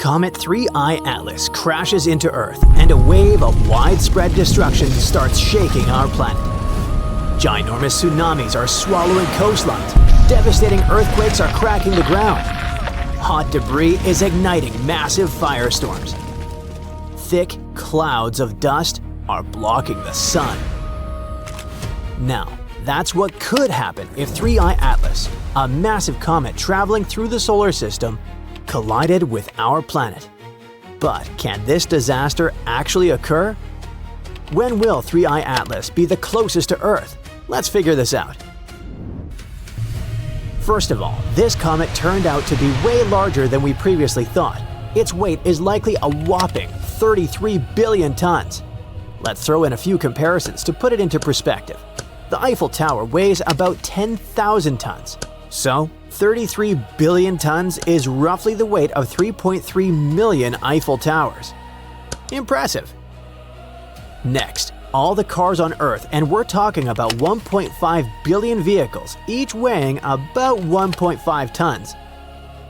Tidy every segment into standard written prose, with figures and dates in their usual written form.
Comet 3I Atlas crashes into Earth, and a wave of widespread destruction starts shaking our planet. Ginormous tsunamis are swallowing coastlines, devastating earthquakes are cracking the ground. Hot debris is igniting massive firestorms. Thick clouds of dust are blocking the sun. Now, that's what could happen if 3I Atlas, a massive comet traveling through the solar system, collided with our planet. But can this disaster actually occur? When will 3I Atlas be the closest to Earth? Let's figure this out. First of all, this comet turned out to be way larger than we previously thought. Its weight is likely a whopping 33 billion tons. Let's throw in a few comparisons to put it into perspective. The Eiffel Tower weighs about 10,000 tons. So, 33 billion tons is roughly the weight of 3.3 million Eiffel Towers. Impressive! Next, all the cars on Earth, and we're talking about 1.5 billion vehicles, each weighing about 1.5 tons,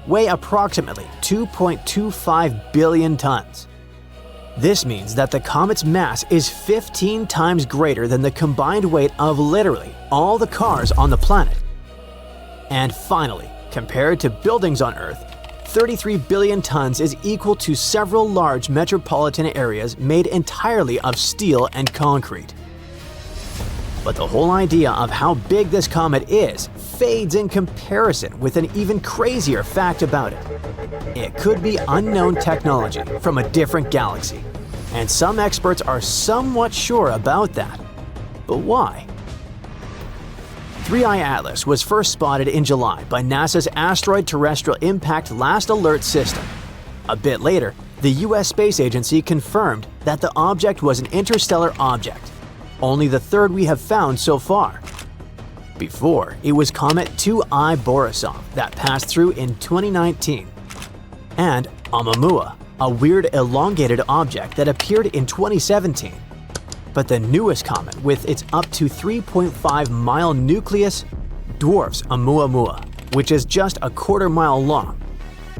weigh approximately 2.25 billion tons. This means that the comet's mass is 15 times greater than the combined weight of literally all the cars on the planet. And finally, compared to buildings on Earth, 33 billion tons is equal to several large metropolitan areas made entirely of steel and concrete. But the whole idea of how big this comet is fades in comparison with an even crazier fact about it. It could be unknown technology from a different galaxy, and some experts are somewhat sure about that. But why? 3I Atlas was first spotted in July by NASA's Asteroid Terrestrial Impact Last Alert System. A bit later, the US Space Agency confirmed that the object was an interstellar object, only the third we have found so far. Before, it was Comet 2I Borisov that passed through in 2019, and Oumuamua, a weird elongated object that appeared in 2017. But the newest comet, with its up to 3.5-mile nucleus, dwarfs Oumuamua, which is just a quarter-mile long,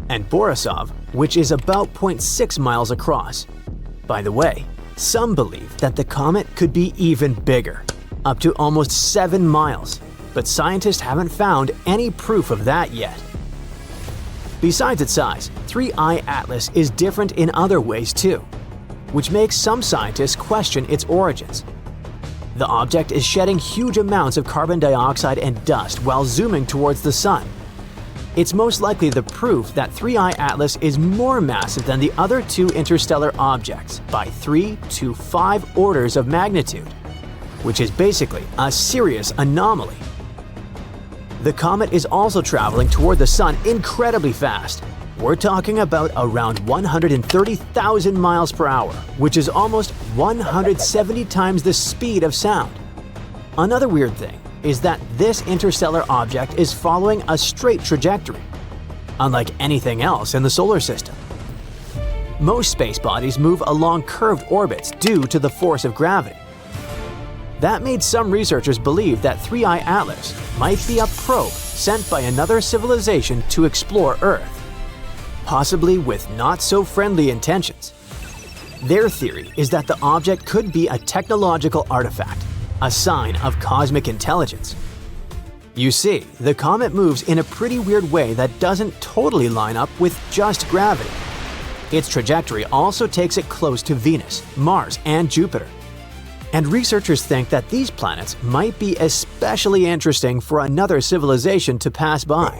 and Borisov, which is about 0.6 miles across. By the way, some believe that the comet could be even bigger, up to almost 7 miles, but scientists haven't found any proof of that yet. Besides its size, 3I Atlas is different in other ways too, which makes some scientists question its origins. The object is shedding huge amounts of carbon dioxide and dust while zooming towards the sun. It's most likely the proof that 3I Atlas is more massive than the other two interstellar objects by 3 to 5 orders of magnitude, which is basically a serious anomaly. The comet is also traveling toward the sun incredibly fast. We're talking about around 130,000 miles per hour, which is almost 170 times the speed of sound. Another weird thing is that this interstellar object is following a straight trajectory, unlike anything else in the solar system. Most space bodies move along curved orbits due to the force of gravity. That made some researchers believe that 3I Atlas might be a probe sent by another civilization to explore Earth, possibly with not-so-friendly intentions. Their theory is that the object could be a technological artifact, a sign of cosmic intelligence. You see, the comet moves in a pretty weird way that doesn't totally line up with just gravity. Its trajectory also takes it close to Venus, Mars, and Jupiter. And researchers think that these planets might be especially interesting for another civilization to pass by.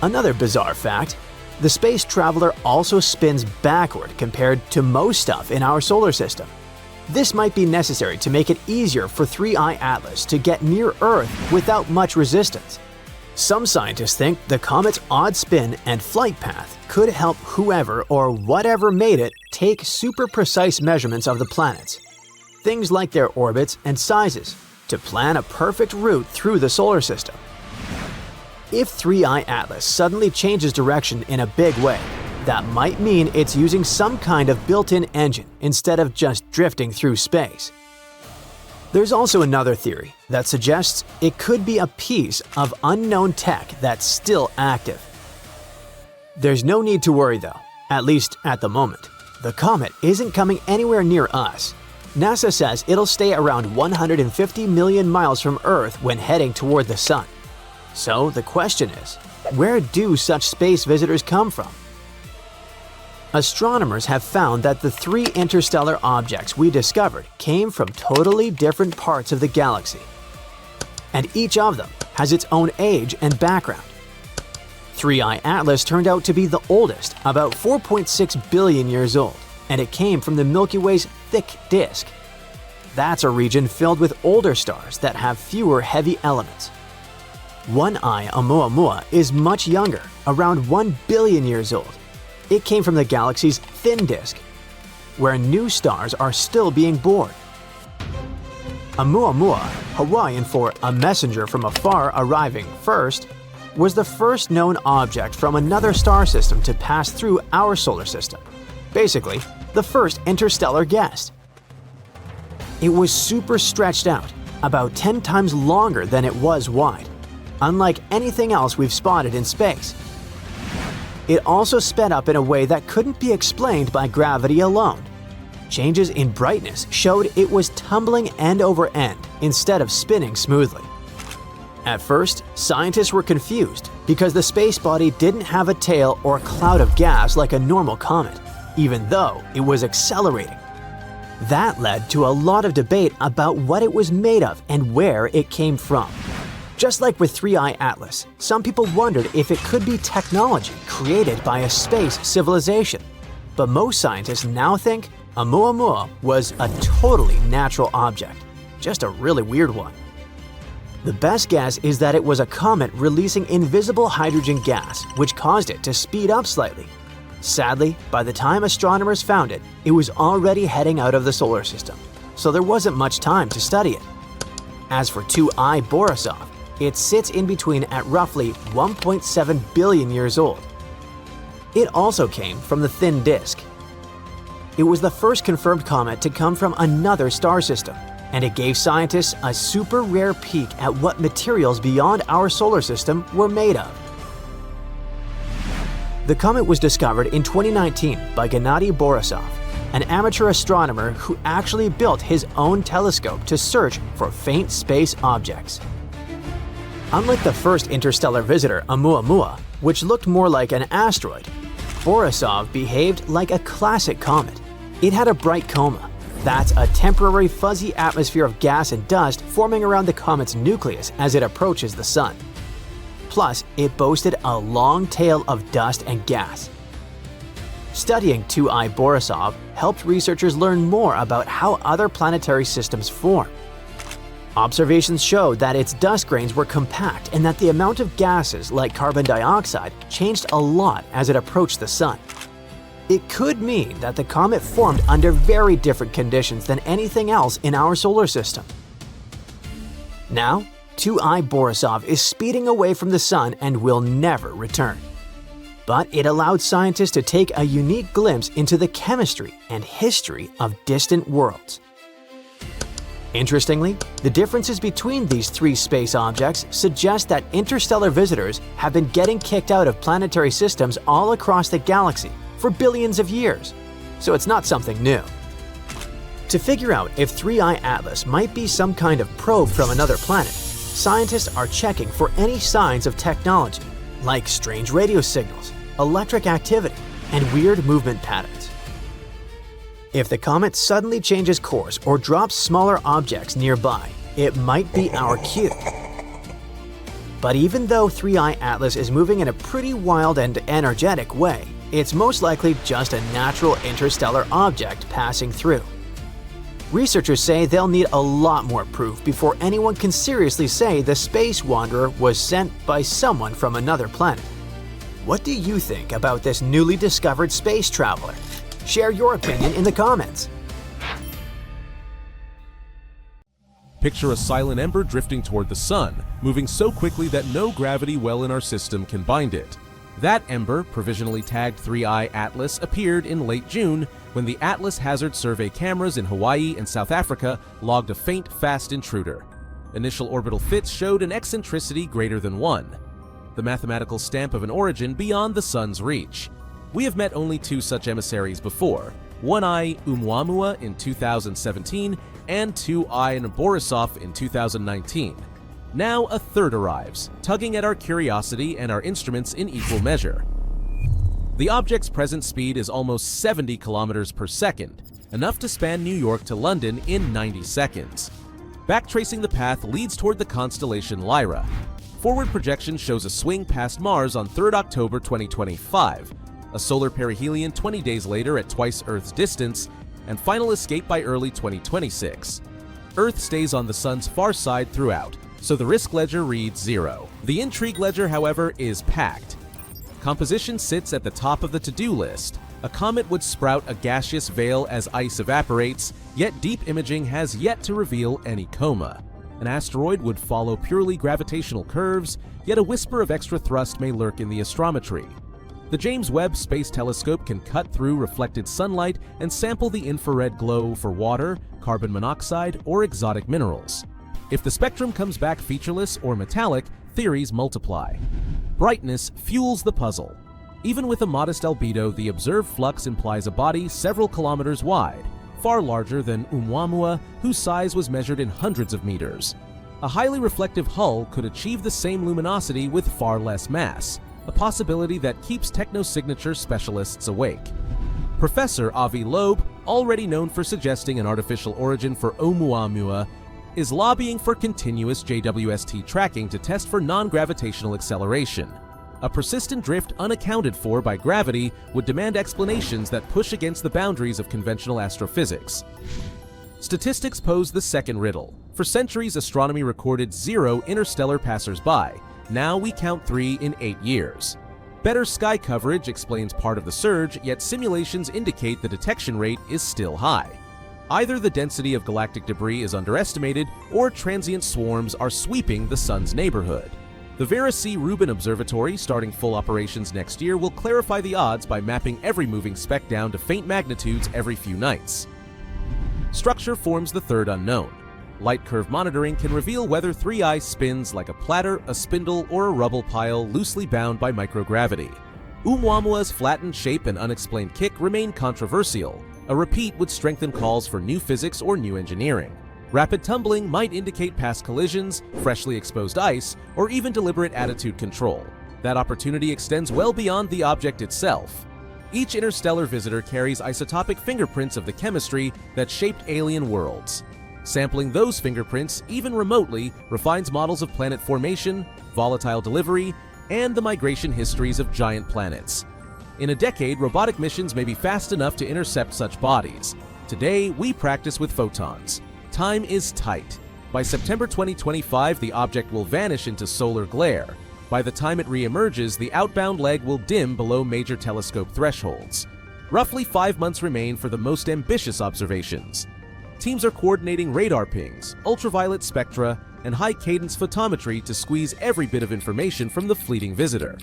Another bizarre fact, the space traveler also spins backward compared to most stuff in our solar system. This might be necessary to make it easier for 3I Atlas to get near Earth without much resistance. Some scientists think the comet's odd spin and flight path could help whoever or whatever made it take super precise measurements of the planets, things like their orbits and sizes, to plan a perfect route through the solar system. If 3I Atlas suddenly changes direction in a big way, that might mean it's using some kind of built-in engine instead of just drifting through space. There's also another theory that suggests it could be a piece of unknown tech that's still active. There's no need to worry though, at least at the moment. The comet isn't coming anywhere near us. NASA says it'll stay around 150 million miles from Earth when heading toward the Sun. So the question is, where do such space visitors come from? Astronomers have found that the 3 interstellar objects we discovered came from totally different parts of the galaxy. And each of them has its own age and background. 3I Atlas turned out to be the oldest, about 4.6 billion years old, and it came from the Milky Way's thick disk. That's a region filled with older stars that have fewer heavy elements. 1I Oumuamua is much younger, around 1 billion years old. It came from the galaxy's thin disk, where new stars are still being born. Oumuamua, Hawaiian for a messenger from afar arriving first, was the first known object from another star system to pass through our solar system. Basically, the first interstellar guest. It was super stretched out, about 10 times longer than it was wide, unlike anything else we've spotted in space. It also sped up in a way that couldn't be explained by gravity alone. Changes in brightness showed it was tumbling end over end instead of spinning smoothly. At first, scientists were confused because the space body didn't have a tail or cloud of gas like a normal comet, even though it was accelerating. That led to a lot of debate about what it was made of and where it came from. Just like with 3I Atlas, some people wondered if it could be technology created by a space civilization. But most scientists now think Oumuamua was a totally natural object, just a really weird one. The best guess is that it was a comet releasing invisible hydrogen gas, which caused it to speed up slightly. Sadly, by the time astronomers found it, it was already heading out of the solar system, so there wasn't much time to study it. As for 2I Borisov, it sits in between at roughly 1.7 billion years old. It also came from the thin disk. It was the first confirmed comet to come from another star system, and it gave scientists a super rare peek at what materials beyond our solar system were made of. The comet was discovered in 2019 by Gennady Borisov, an amateur astronomer who actually built his own telescope to search for faint space objects. Unlike the first interstellar visitor, Oumuamua, which looked more like an asteroid, Borisov behaved like a classic comet. It had a bright coma. That's a temporary fuzzy atmosphere of gas and dust forming around the comet's nucleus as it approaches the sun. Plus, it boasted a long tail of dust and gas. Studying 2I Borisov helped researchers learn more about how other planetary systems form. Observations showed that its dust grains were compact and that the amount of gases like carbon dioxide changed a lot as it approached the sun. It could mean that the comet formed under very different conditions than anything else in our solar system. Now, 2I Borisov is speeding away from the sun and will never return. But it allowed scientists to take a unique glimpse into the chemistry and history of distant worlds. Interestingly, the differences between these 3 space objects suggest that interstellar visitors have been getting kicked out of planetary systems all across the galaxy for billions of years, so it's not something new. To figure out if 3I Atlas might be some kind of probe from another planet, scientists are checking for any signs of technology, like strange radio signals, electric activity, and weird movement patterns. If the comet suddenly changes course or drops smaller objects nearby, it might be our cue. But even though 3I Atlas is moving in a pretty wild and energetic way, it's most likely just a natural interstellar object passing through. Researchers say they'll need a lot more proof before anyone can seriously say the space wanderer was sent by someone from another planet. What do you think about this newly discovered space traveler? Share your opinion in the comments. Picture a silent ember drifting toward the sun, moving so quickly that no gravity well in our system can bind it. That ember, provisionally tagged 3I Atlas, appeared in late June when the Atlas Hazard Survey cameras in Hawaii and South Africa logged a faint, fast intruder. Initial orbital fits showed an eccentricity greater than 1. the mathematical stamp of an origin beyond the sun's reach. We have met only two such emissaries before, 1I Oumuamua in 2017 and 2I Borisov in 2019. Now a third arrives, tugging at our curiosity and our instruments in equal measure. The object's present speed is almost 70 kilometers per second, enough to span New York to London in 90 seconds. Backtracing the path leads toward the constellation Lyra. Forward projection shows a swing past Mars on 3rd October 2025, a solar perihelion 20 days later at twice Earth's distance, and final escape by early 2026. Earth stays on the sun's far side throughout, so the risk ledger reads 0. The intrigue ledger, however, is packed. Composition sits at the top of the to-do list. A comet would sprout a gaseous veil as ice evaporates, yet deep imaging has yet to reveal any coma. An asteroid would follow purely gravitational curves, yet a whisper of extra thrust may lurk in the astrometry. The James Webb Space Telescope can cut through reflected sunlight and sample the infrared glow for water, carbon monoxide, or exotic minerals. If the spectrum comes back featureless or metallic, theories multiply. Brightness fuels the puzzle. Even with a modest albedo, the observed flux implies a body several kilometers wide, far larger than Oumuamua, whose size was measured in hundreds of meters. A highly reflective hull could achieve the same luminosity with far less mass, a possibility that keeps technosignature specialists awake. Professor Avi Loeb, already known for suggesting an artificial origin for Oumuamua, is lobbying for continuous JWST tracking to test for non-gravitational acceleration. A persistent drift unaccounted for by gravity would demand explanations that push against the boundaries of conventional astrophysics. Statistics pose the second riddle. For centuries, astronomy recorded 0 interstellar passers-by. Now we count 3 in 8 years. Better sky coverage explains part of the surge, yet simulations indicate the detection rate is still high. Either the density of galactic debris is underestimated, or transient swarms are sweeping the sun's neighborhood. The Vera C. Rubin Observatory, starting full operations next year, will clarify the odds by mapping every moving speck down to faint magnitudes every few nights. Structure forms the third unknown. Light curve monitoring can reveal whether 3I spins like a platter, a spindle, or a rubble pile loosely bound by microgravity. Oumuamua's flattened shape and unexplained kick remain controversial. A repeat would strengthen calls for new physics or new engineering. Rapid tumbling might indicate past collisions, freshly exposed ice, or even deliberate attitude control. That opportunity extends well beyond the object itself. Each interstellar visitor carries isotopic fingerprints of the chemistry that shaped alien worlds. Sampling those fingerprints, even remotely, refines models of planet formation, volatile delivery, and the migration histories of giant planets. In a decade, robotic missions may be fast enough to intercept such bodies. Today, we practice with photons. Time is tight. By September 2025, the object will vanish into solar glare. By the time it re-emerges, the outbound leg will dim below major telescope thresholds. Roughly 5 months remain for the most ambitious observations. Teams are coordinating radar pings, ultraviolet spectra, and high-cadence photometry to squeeze every bit of information from the fleeting visitor.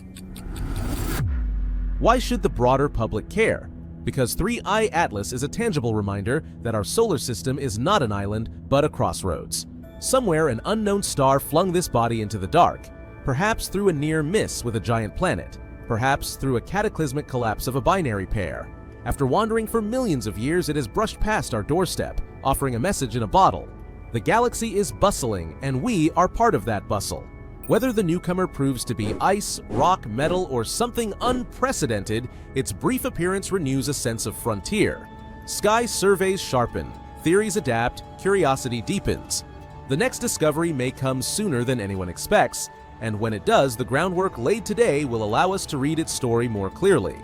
Why should the broader public care? Because 3I Atlas is a tangible reminder that our solar system is not an island, but a crossroads. Somewhere, an unknown star flung this body into the dark, perhaps through a near miss with a giant planet, perhaps through a cataclysmic collapse of a binary pair. After wandering for millions of years, it has brushed past our doorstep, offering a message in a bottle. The galaxy is bustling, and we are part of that bustle. Whether the newcomer proves to be ice, rock, metal, or something unprecedented, its brief appearance renews a sense of frontier. Sky surveys sharpen, theories adapt, curiosity deepens. The next discovery may come sooner than anyone expects, and when it does, the groundwork laid today will allow us to read its story more clearly.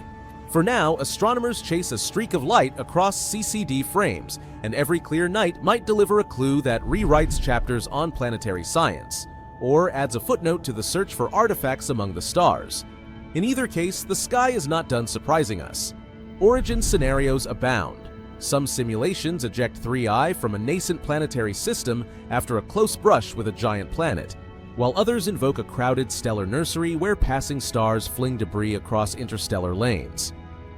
For now, astronomers chase a streak of light across CCD frames, and every clear night might deliver a clue that rewrites chapters on planetary science, or adds a footnote to the search for artifacts among the stars. In either case, the sky is not done surprising us. Origin scenarios abound. Some simulations eject 3I from a nascent planetary system after a close brush with a giant planet, while others invoke a crowded stellar nursery where passing stars fling debris across interstellar lanes.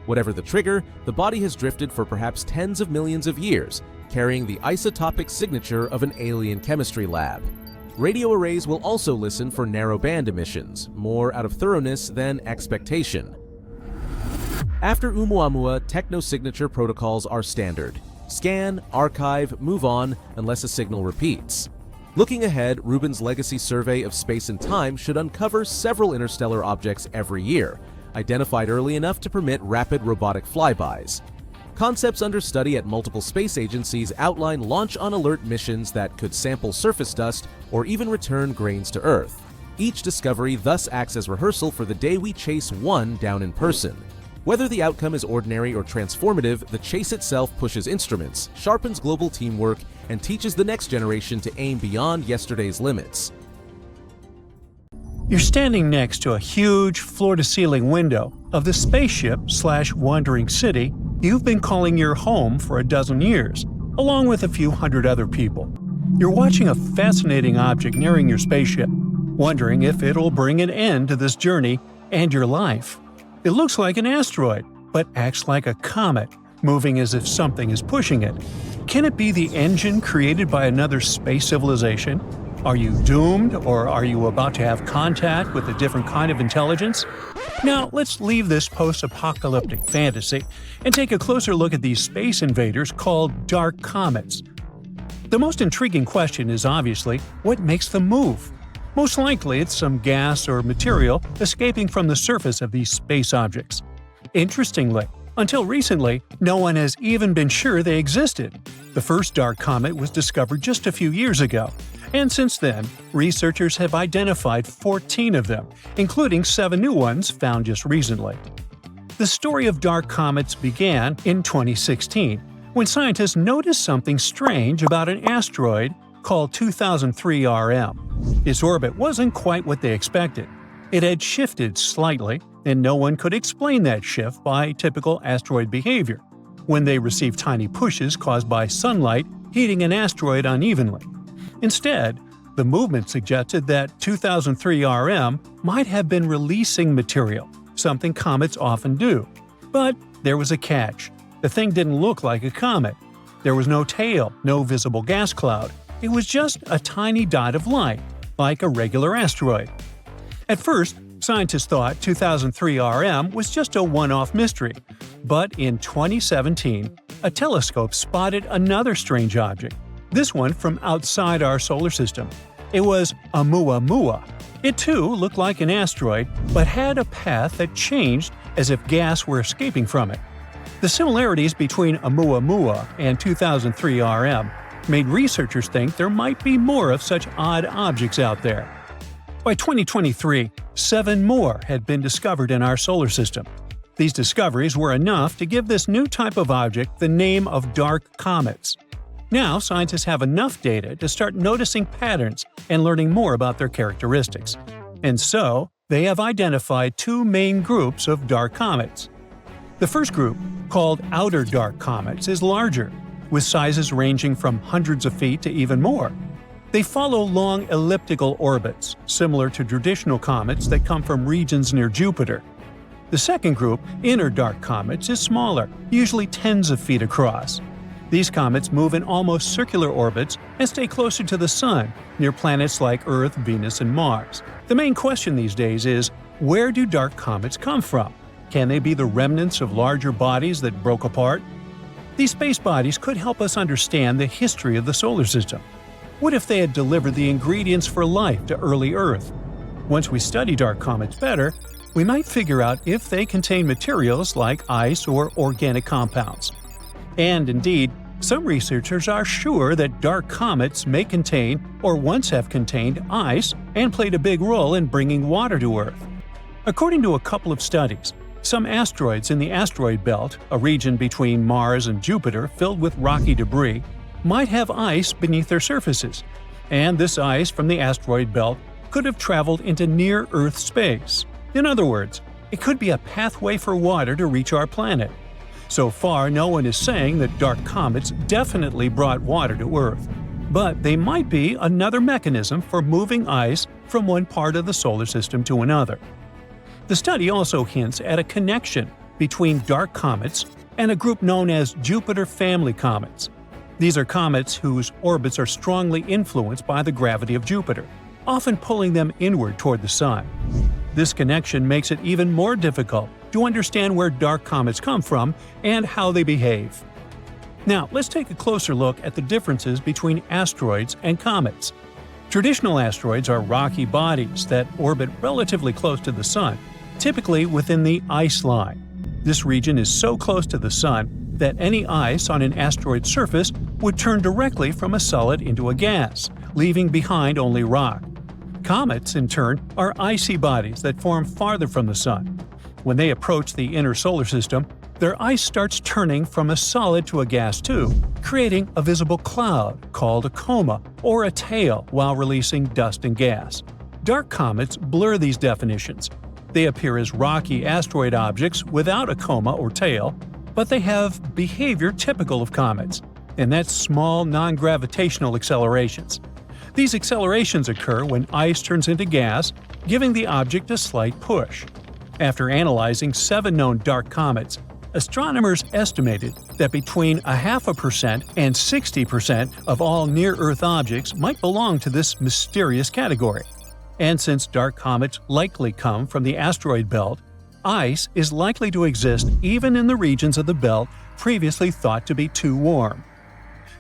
Whatever the trigger, the body has drifted for perhaps tens of millions of years, carrying the isotopic signature of an alien chemistry lab. Radio arrays will also listen for narrow-band emissions, more out of thoroughness than expectation. After Oumuamua, techno-signature protocols are standard. Scan, archive, move on, unless a signal repeats. Looking ahead, Rubin's legacy survey of space and time should uncover several interstellar objects every year, identified early enough to permit rapid robotic flybys. Concepts under study at multiple space agencies outline launch-on-alert missions that could sample surface dust or even return grains to Earth. Each discovery thus acts as rehearsal for the day we chase one down in person. Whether the outcome is ordinary or transformative, the chase itself pushes instruments, sharpens global teamwork, and teaches the next generation to aim beyond yesterday's limits. You're standing next to a huge floor-to-ceiling window of the spaceship/wandering city you've been calling your home for a dozen years, along with a few hundred other people. You're watching a fascinating object nearing your spaceship, wondering if it'll bring an end to this journey and your life. It looks like an asteroid, but acts like a comet, moving as if something is pushing it. Can it be the engine created by another space civilization? Are you doomed, or are you about to have contact with a different kind of intelligence? Now, let's leave this post-apocalyptic fantasy and take a closer look at these space invaders called dark comets. The most intriguing question is obviously, what makes them move? Most likely, it's some gas or material escaping from the surface of these space objects. Interestingly, until recently, no one has even been sure they existed. The first dark comet was discovered just a few years ago, and since then, researchers have identified 14 of them, including 7 new ones found just recently. The story of dark comets began in 2016, when scientists noticed something strange about an asteroid called 2003 RM. Its orbit wasn't quite what they expected. It had shifted slightly, and no one could explain that shift by typical asteroid behavior, when they received tiny pushes caused by sunlight heating an asteroid unevenly. Instead, the movement suggested that 2003 RM might have been releasing material, something comets often do. But there was a catch. The thing didn't look like a comet. There was no tail, no visible gas cloud. It was just a tiny dot of light, like a regular asteroid. At first, scientists thought 2003 RM was just a one-off mystery. But in 2017, a telescope spotted another strange object, this one from outside our solar system. It was Oumuamua. It too looked like an asteroid, but had a path that changed as if gas were escaping from it. The similarities between Oumuamua and 2003 RM made researchers think there might be more of such odd objects out there. By 2023, 7 more had been discovered in our solar system. These discoveries were enough to give this new type of object the name of dark comets. Now, scientists have enough data to start noticing patterns and learning more about their characteristics. And so, they have identified 2 main groups of dark comets. The first group, called outer dark comets, is larger, with sizes ranging from hundreds of feet to even more. They follow long elliptical orbits, similar to traditional comets that come from regions near Jupiter. The second group, inner dark comets, is smaller, usually tens of feet across. These comets move in almost circular orbits and stay closer to the Sun, near planets like Earth, Venus, and Mars. The main question these days is, where do dark comets come from? Can they be the remnants of larger bodies that broke apart? These space bodies could help us understand the history of the solar system. What if they had delivered the ingredients for life to early Earth? Once we study dark comets better, we might figure out if they contain materials like ice or organic compounds. And indeed, some researchers are sure that dark comets may contain or once have contained ice and played a big role in bringing water to Earth. According to a couple of studies, some asteroids in the asteroid belt, a region between Mars and Jupiter filled with rocky debris, might have ice beneath their surfaces, and this ice from the asteroid belt could have traveled into near-Earth space. In other words, it could be a pathway for water to reach our planet. So far, no one is saying that dark comets definitely brought water to Earth, but they might be another mechanism for moving ice from one part of the solar system to another. The study also hints at a connection between dark comets and a group known as Jupiter family comets. These are comets whose orbits are strongly influenced by the gravity of Jupiter, often pulling them inward toward the Sun. This connection makes it even more difficult to understand where dark comets come from and how they behave. Now, let's take a closer look at the differences between asteroids and comets. Traditional asteroids are rocky bodies that orbit relatively close to the Sun, typically within the ice line. This region is so close to the Sun that any ice on an asteroid's surface would turn directly from a solid into a gas, leaving behind only rock. Comets, in turn, are icy bodies that form farther from the Sun. When they approach the inner solar system, their ice starts turning from a solid to a gas tube, creating a visible cloud called a coma or a tail while releasing dust and gas. Dark comets blur these definitions. They appear as rocky asteroid objects without a coma or tail, but they have behavior typical of comets, and that's small non-gravitational accelerations. These accelerations occur when ice turns into gas, giving the object a slight push. After analyzing 7 known dark comets, astronomers estimated that between 0.5% and 60% of all near-Earth objects might belong to this mysterious category. And since dark comets likely come from the asteroid belt, ice is likely to exist even in the regions of the belt previously thought to be too warm.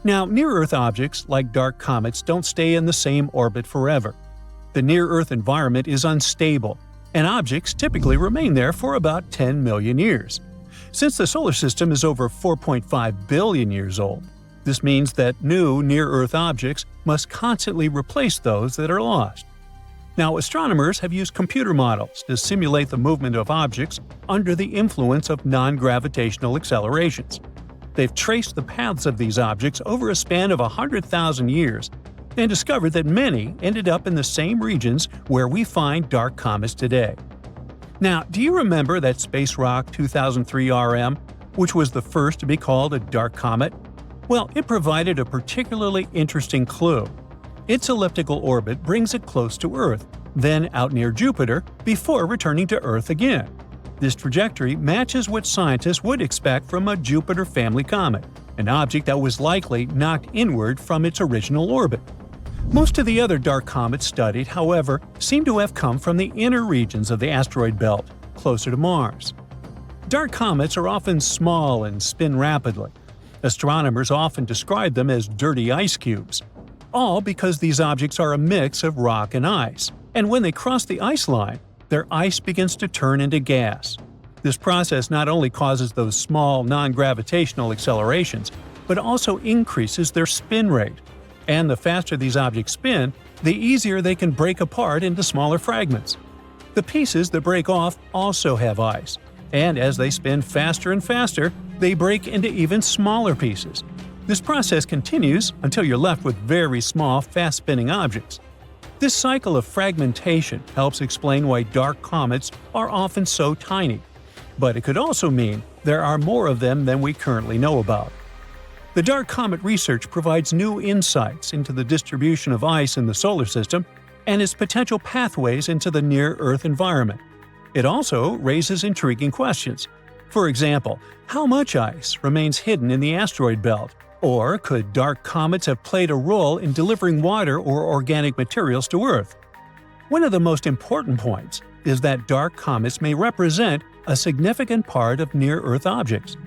Now, near-Earth objects like dark comets don't stay in the same orbit forever. The near-Earth environment is unstable, and objects typically remain there for about 10 million years. Since the solar system is over 4.5 billion years old, this means that new near-Earth objects must constantly replace those that are lost. Now, astronomers have used computer models to simulate the movement of objects under the influence of non-gravitational accelerations. They've traced the paths of these objects over a span of 100,000 years and discovered that many ended up in the same regions where we find dark comets today. Now, do you remember that space rock 2003 RM, which was the first to be called a dark comet? Well, it provided a particularly interesting clue. Its elliptical orbit brings it close to Earth, then out near Jupiter, before returning to Earth again. This trajectory matches what scientists would expect from a Jupiter family comet, an object that was likely knocked inward from its original orbit. Most of the other dark comets studied, however, seem to have come from the inner regions of the asteroid belt, closer to Mars. Dark comets are often small and spin rapidly. Astronomers often describe them as dirty ice cubes, all because these objects are a mix of rock and ice, and when they cross the ice line, their ice begins to turn into gas. This process not only causes those small non-gravitational accelerations, but also increases their spin rate. And the faster these objects spin, the easier they can break apart into smaller fragments. The pieces that break off also have ice, and as they spin faster and faster, they break into even smaller pieces. This process continues until you're left with very small, fast-spinning objects. This cycle of fragmentation helps explain why dark comets are often so tiny, but it could also mean there are more of them than we currently know about. The dark comet research provides new insights into the distribution of ice in the solar system and its potential pathways into the near-Earth environment. It also raises intriguing questions. For example, how much ice remains hidden in the asteroid belt? Or could dark comets have played a role in delivering water or organic materials to Earth? One of the most important points is that dark comets may represent a significant part of near-Earth objects.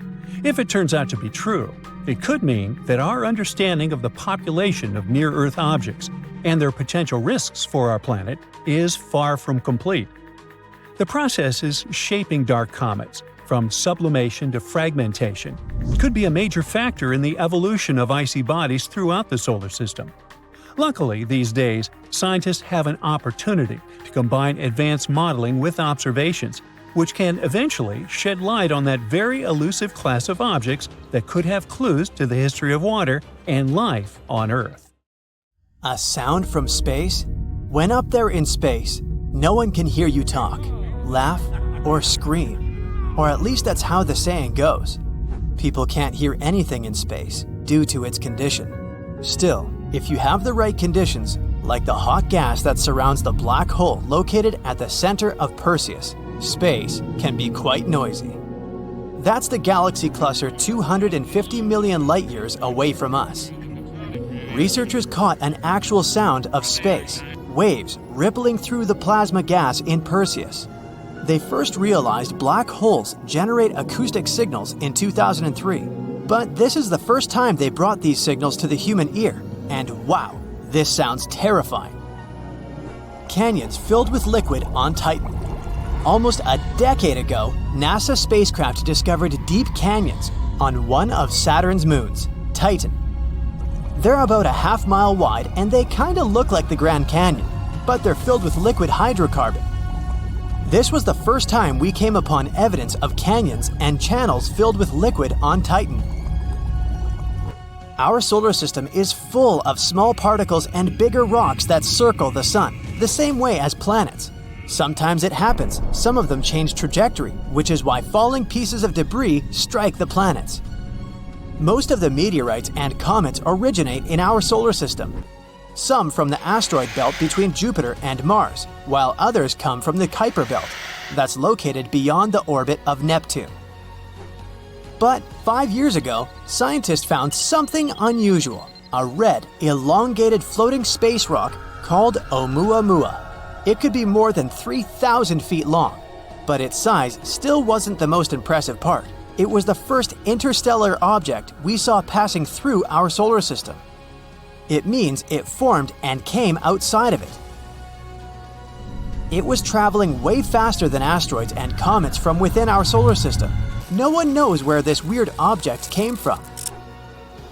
If it turns out to be true, it could mean that our understanding of the population of near-Earth objects and their potential risks for our planet is far from complete. The processes shaping dark comets, from sublimation to fragmentation, could be a major factor in the evolution of icy bodies throughout the solar system. Luckily, these days, scientists have an opportunity to combine advanced modeling with observations, which can eventually shed light on that very elusive class of objects that could have clues to the history of water and life on Earth. A sound from space? When up there in space, no one can hear you talk, laugh, or scream. Or at least that's how the saying goes. People can't hear anything in space due to its condition. Still, if you have the right conditions, like the hot gas that surrounds the black hole located at the center of Perseus, space can be quite noisy. That's the galaxy cluster 250 million light-years away from us. Researchers caught an actual sound of space, waves rippling through the plasma gas in Perseus. They first realized black holes generate acoustic signals in 2003, but this is the first time they brought these signals to the human ear, and wow, this sounds terrifying. Canyons filled with liquid on Titan. Almost a decade ago, NASA spacecraft discovered deep canyons on one of Saturn's moons, Titan. They're about a half-mile wide and they kinda look like the Grand Canyon, but they're filled with liquid hydrocarbon. This was the first time we came upon evidence of canyons and channels filled with liquid on Titan. Our solar system is full of small particles and bigger rocks that circle the sun, the same way as planets. Sometimes it happens, some of them change trajectory, which is why falling pieces of debris strike the planets. Most of the meteorites and comets originate in our solar system. Some from the asteroid belt between Jupiter and Mars, while others come from the Kuiper belt, that's located beyond the orbit of Neptune. But 5 years ago, scientists found something unusual, a red, elongated floating space rock called Oumuamua. It could be more than 3,000 feet long, but its size still wasn't the most impressive part. It was the first interstellar object we saw passing through our solar system. It means it formed and came outside of it. It was traveling way faster than asteroids and comets from within our solar system. No one knows where this weird object came from.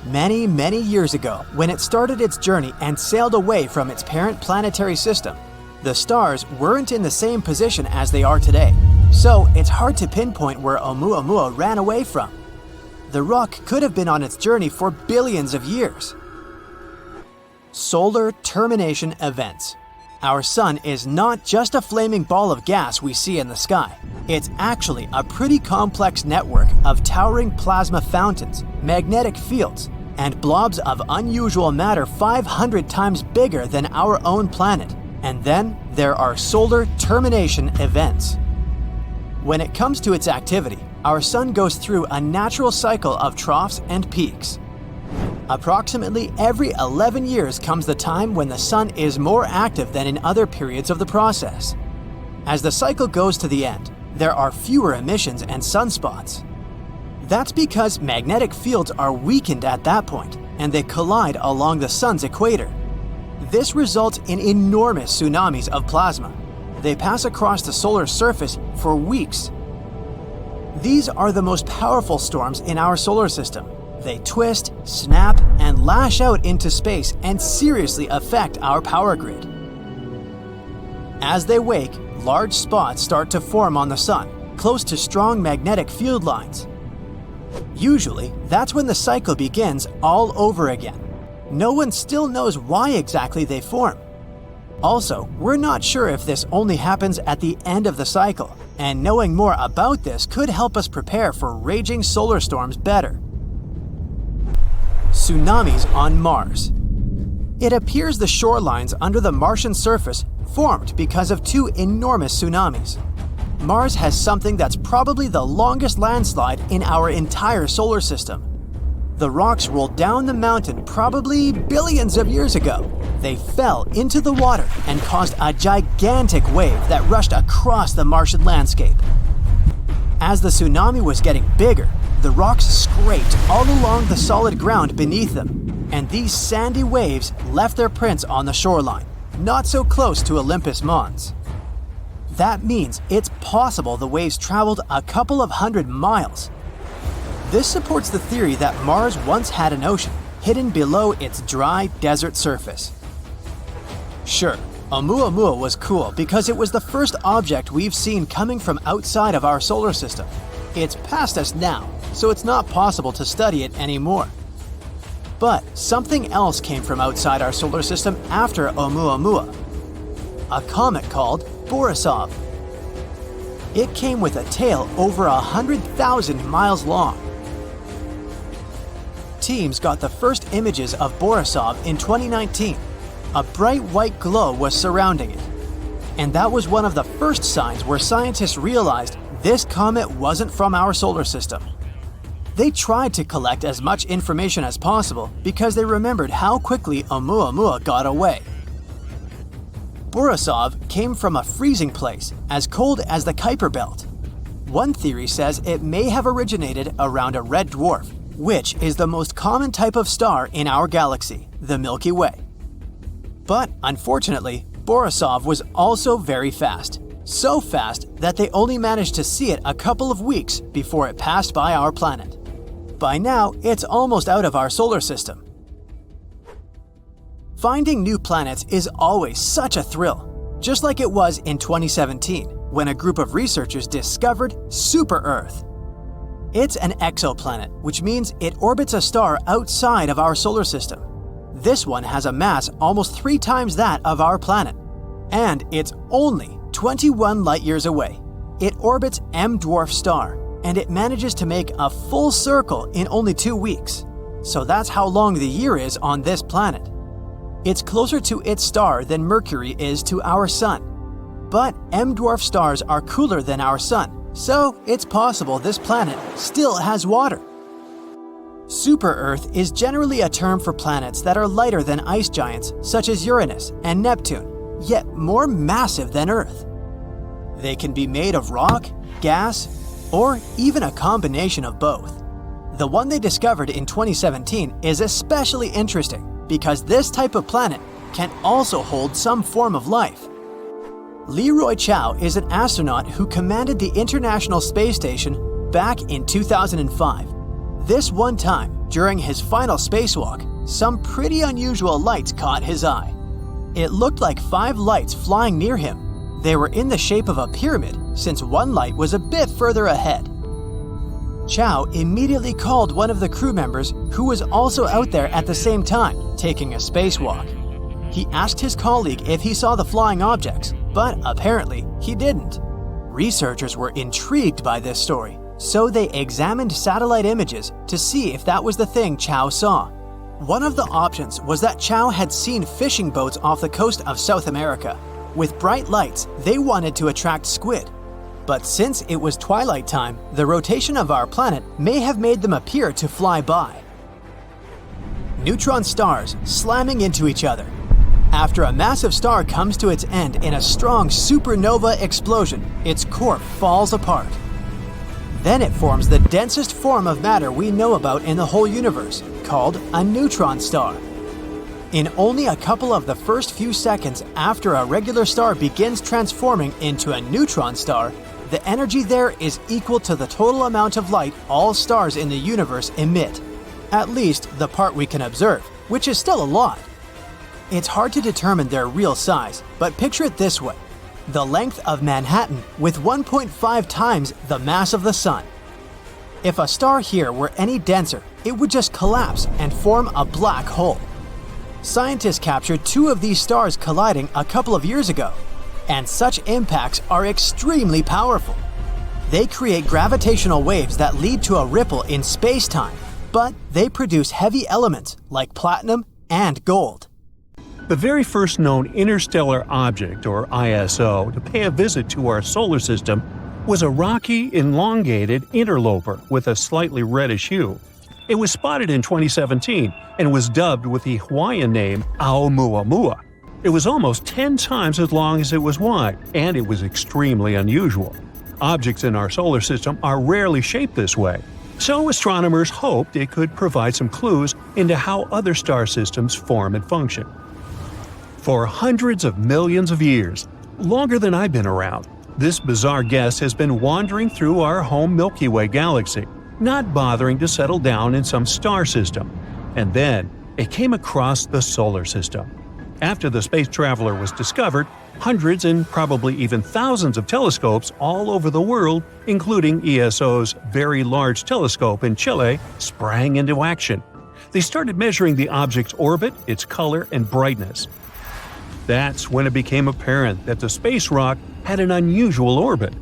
Many, many years ago, when it started its journey and sailed away from its parent planetary system, the stars weren't in the same position as they are today, so it's hard to pinpoint where Oumuamua ran away from. The rock could have been on its journey for billions of years. Solar termination events. Our sun is not just a flaming ball of gas we see in the sky. It's actually a pretty complex network of towering plasma fountains, magnetic fields, and blobs of unusual matter 500 times bigger than our own planet. And then there are solar termination events. When it comes to its activity, our sun goes through a natural cycle of troughs and peaks. Approximately every 11 years comes the time when the sun is more active than in other periods of the process. As the cycle goes to the end, there are fewer emissions and sunspots. That's because magnetic fields are weakened at that point, and they collide along the sun's equator. This results in enormous tsunamis of plasma. They pass across the solar surface for weeks. These are the most powerful storms in our solar system. They twist, snap, and lash out into space and seriously affect our power grid. As they wake, large spots start to form on the sun, close to strong magnetic field lines. Usually, that's when the cycle begins all over again. No one still knows why exactly they form. Also, we're not sure if this only happens at the end of the cycle, and knowing more about this could help us prepare for raging solar storms better. Tsunamis on Mars. It appears the shorelines under the Martian surface formed because of two enormous tsunamis. Mars has something that's probably the longest landslide in our entire solar system. The rocks rolled down the mountain probably billions of years ago. They fell into the water and caused a gigantic wave that rushed across the Martian landscape. As the tsunami was getting bigger, the rocks scraped all along the solid ground beneath them, and these sandy waves left their prints on the shoreline, not so close to Olympus Mons. That means it's possible the waves traveled a couple of hundred miles. This supports the theory that Mars once had an ocean hidden below its dry desert surface. Sure, Oumuamua was cool because it was the first object we've seen coming from outside of our solar system. It's past us now, so it's not possible to study it anymore. But something else came from outside our solar system after Oumuamua. A comet called Borisov. It came with a tail over 100,000 miles long. Teams got the first images of Borisov in 2019. A bright white glow was surrounding it. And that was one of the first signs where scientists realized This comet wasn't from our solar system. They tried to collect as much information as possible because they remembered how quickly Oumuamua got away. Borisov came from a freezing place as cold as the Kuiper Belt. One theory says it may have originated around a red dwarf, which is the most common type of star in our galaxy, the Milky Way. But unfortunately, Borisov was also very fast. So fast that they only managed to see it a couple of weeks before it passed by our planet. By now, it's almost out of our solar system. Finding new planets is always such a thrill, just like it was in 2017 when a group of researchers discovered Super Earth. It's an exoplanet, which means it orbits a star outside of our solar system. This one has a mass almost 3 times that of our planet, and it's only 21 light-years away. It orbits M dwarf star, and it manages to make a full circle in only 2 weeks. So that's how long the year is on this planet. It's closer to its star than Mercury is to our Sun. But M dwarf stars are cooler than our Sun, so it's possible this planet still has water. Super Earth is generally a term for planets that are lighter than ice giants such as Uranus and Neptune, yet more massive than Earth. They can be made of rock, gas, or even a combination of both. The one they discovered in 2017 is especially interesting because this type of planet can also hold some form of life. Leroy Chiao is an astronaut who commanded the International Space Station back in 2005. This one time, during his final spacewalk, some pretty unusual lights caught his eye. It looked like 5 lights flying near him. They were in the shape of a pyramid, since one light was a bit further ahead. Chiao immediately called one of the crew members who was also out there at the same time, taking a spacewalk. He asked his colleague if he saw the flying objects, but apparently he didn't. Researchers were intrigued by this story, so they examined satellite images to see if that was the thing Chiao saw. One of the options was that Chiao had seen fishing boats off the coast of South America. With bright lights, they wanted to attract squid. But since it was twilight time, the rotation of our planet may have made them appear to fly by. Neutron stars slamming into each other. After a massive star comes to its end in a strong supernova explosion, its core falls apart. Then it forms the densest form of matter we know about in the whole universe, called a neutron star. In only a couple of the first few seconds after a regular star begins transforming into a neutron star, the energy there is equal to the total amount of light all stars in the universe emit. At least the part we can observe, which is still a lot. It's hard to determine their real size, but picture it this way. The length of Manhattan with 1.5 times the mass of the Sun. If a star here were any denser, it would just collapse and form a black hole. Scientists captured 2 of these stars colliding a couple of years ago, and such impacts are extremely powerful. They create gravitational waves that lead to a ripple in space-time, but they produce heavy elements like platinum and gold. The very first known interstellar object, or ISO, to pay a visit to our solar system was a rocky, elongated interloper with a slightly reddish hue. It was spotted in 2017 and was dubbed with the Hawaiian name Oumuamua. It was almost 10 times as long as it was wide, and it was extremely unusual. Objects in our solar system are rarely shaped this way, so astronomers hoped it could provide some clues into how other star systems form and function. For hundreds of millions of years, longer than I've been around, this bizarre guest has been wandering through our home Milky Way galaxy, not bothering to settle down in some star system. And then, it came across the solar system. After the space traveler was discovered, hundreds and probably even thousands of telescopes all over the world, including ESO's Very Large Telescope in Chile, sprang into action. They started measuring the object's orbit, its color, and brightness. That's when it became apparent that the space rock had an unusual orbit.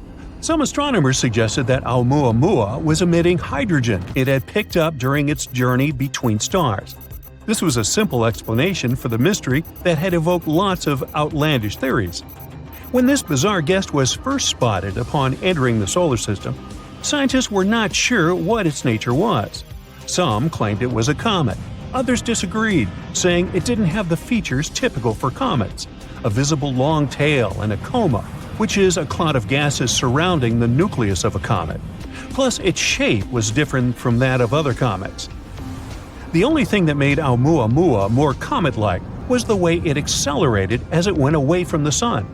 Some astronomers suggested that Oumuamua was emitting hydrogen it had picked up during its journey between stars. This was a simple explanation for the mystery that had evoked lots of outlandish theories. When this bizarre guest was first spotted upon entering the solar system, scientists were not sure what its nature was. Some claimed it was a comet. Others disagreed, saying it didn't have the features typical for comets: a visible long tail and a coma, which is a cloud of gases surrounding the nucleus of a comet. Plus, its shape was different from that of other comets. The only thing that made Oumuamua more comet-like was the way it accelerated as it went away from the sun.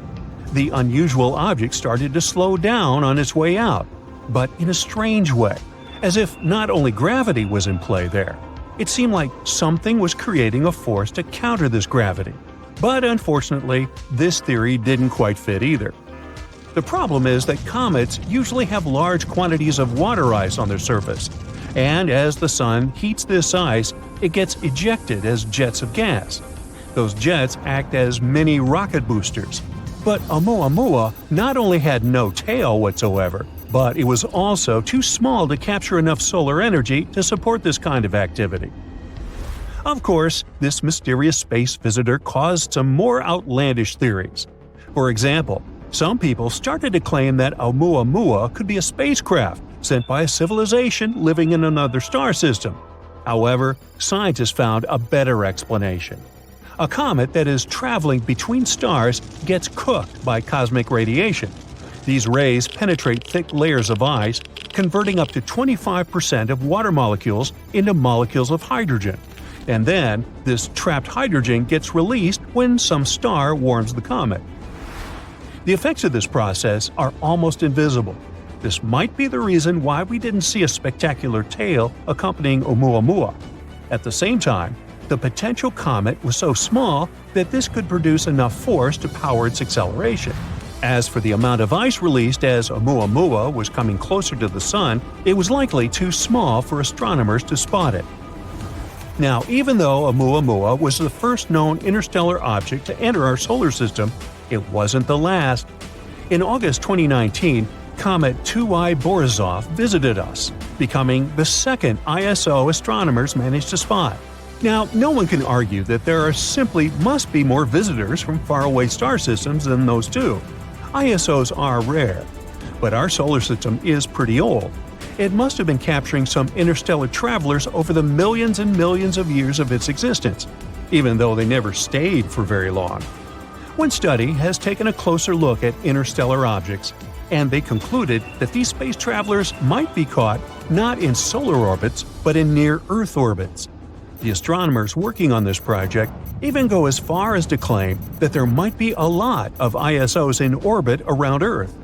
The unusual object started to slow down on its way out, but in a strange way, as if not only gravity was in play there. It seemed like something was creating a force to counter this gravity. But unfortunately, this theory didn't quite fit either. The problem is that comets usually have large quantities of water ice on their surface, and as the sun heats this ice, it gets ejected as jets of gas. Those jets act as mini rocket boosters. But Oumuamua not only had no tail whatsoever, but it was also too small to capture enough solar energy to support this kind of activity. Of course, this mysterious space visitor caused some more outlandish theories. For example, some people started to claim that Oumuamua could be a spacecraft sent by a civilization living in another star system. However, scientists found a better explanation. A comet that is traveling between stars gets cooked by cosmic radiation. These rays penetrate thick layers of ice, converting up to 25% of water molecules into molecules of hydrogen. And then, this trapped hydrogen gets released when some star warms the comet. The effects of this process are almost invisible. This might be the reason why we didn't see a spectacular tail accompanying Oumuamua. At the same time, the potential comet was so small that this could produce enough force to power its acceleration. As for the amount of ice released as Oumuamua was coming closer to the sun, it was likely too small for astronomers to spot it. Now, even though Oumuamua was the first known interstellar object to enter our solar system, it wasn't the last. In August 2019, comet 2I Borisov visited us, becoming the second ISO astronomers managed to spot. Now, no one can argue that there simply must be more visitors from faraway star systems than those two. ISOs are rare, but our solar system is pretty old. It must have been capturing some interstellar travelers over the millions and millions of years of its existence, even though they never stayed for very long. One study has taken a closer look at interstellar objects, and they concluded that these space travelers might be caught not in solar orbits, but in near-Earth orbits. The astronomers working on this project even go as far as to claim that there might be a lot of ISOs in orbit around Earth.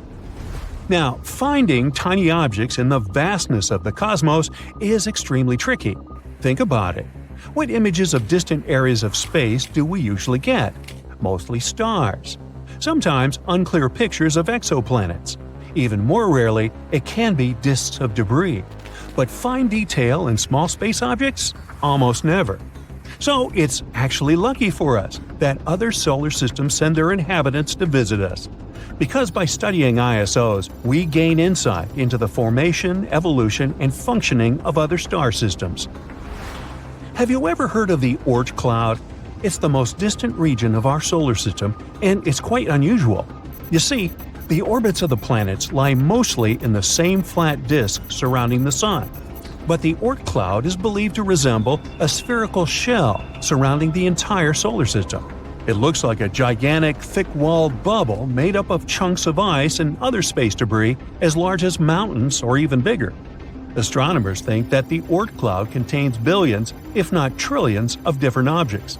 Now, finding tiny objects in the vastness of the cosmos is extremely tricky. Think about it. What images of distant areas of space do we usually get? Mostly stars. Sometimes unclear pictures of exoplanets. Even more rarely, it can be disks of debris. But fine detail in small space objects? Almost never. So it's actually lucky for us that other solar systems send their inhabitants to visit us. Because by studying ISOs, we gain insight into the formation, evolution, and functioning of other star systems. Have you ever heard of the Oort cloud? It's the most distant region of our solar system, and it's quite unusual. You see, the orbits of the planets lie mostly in the same flat disk surrounding the Sun. But the Oort cloud is believed to resemble a spherical shell surrounding the entire solar system. It looks like a gigantic, thick-walled bubble made up of chunks of ice and other space debris as large as mountains or even bigger. Astronomers think that the Oort cloud contains billions, if not trillions, of different objects.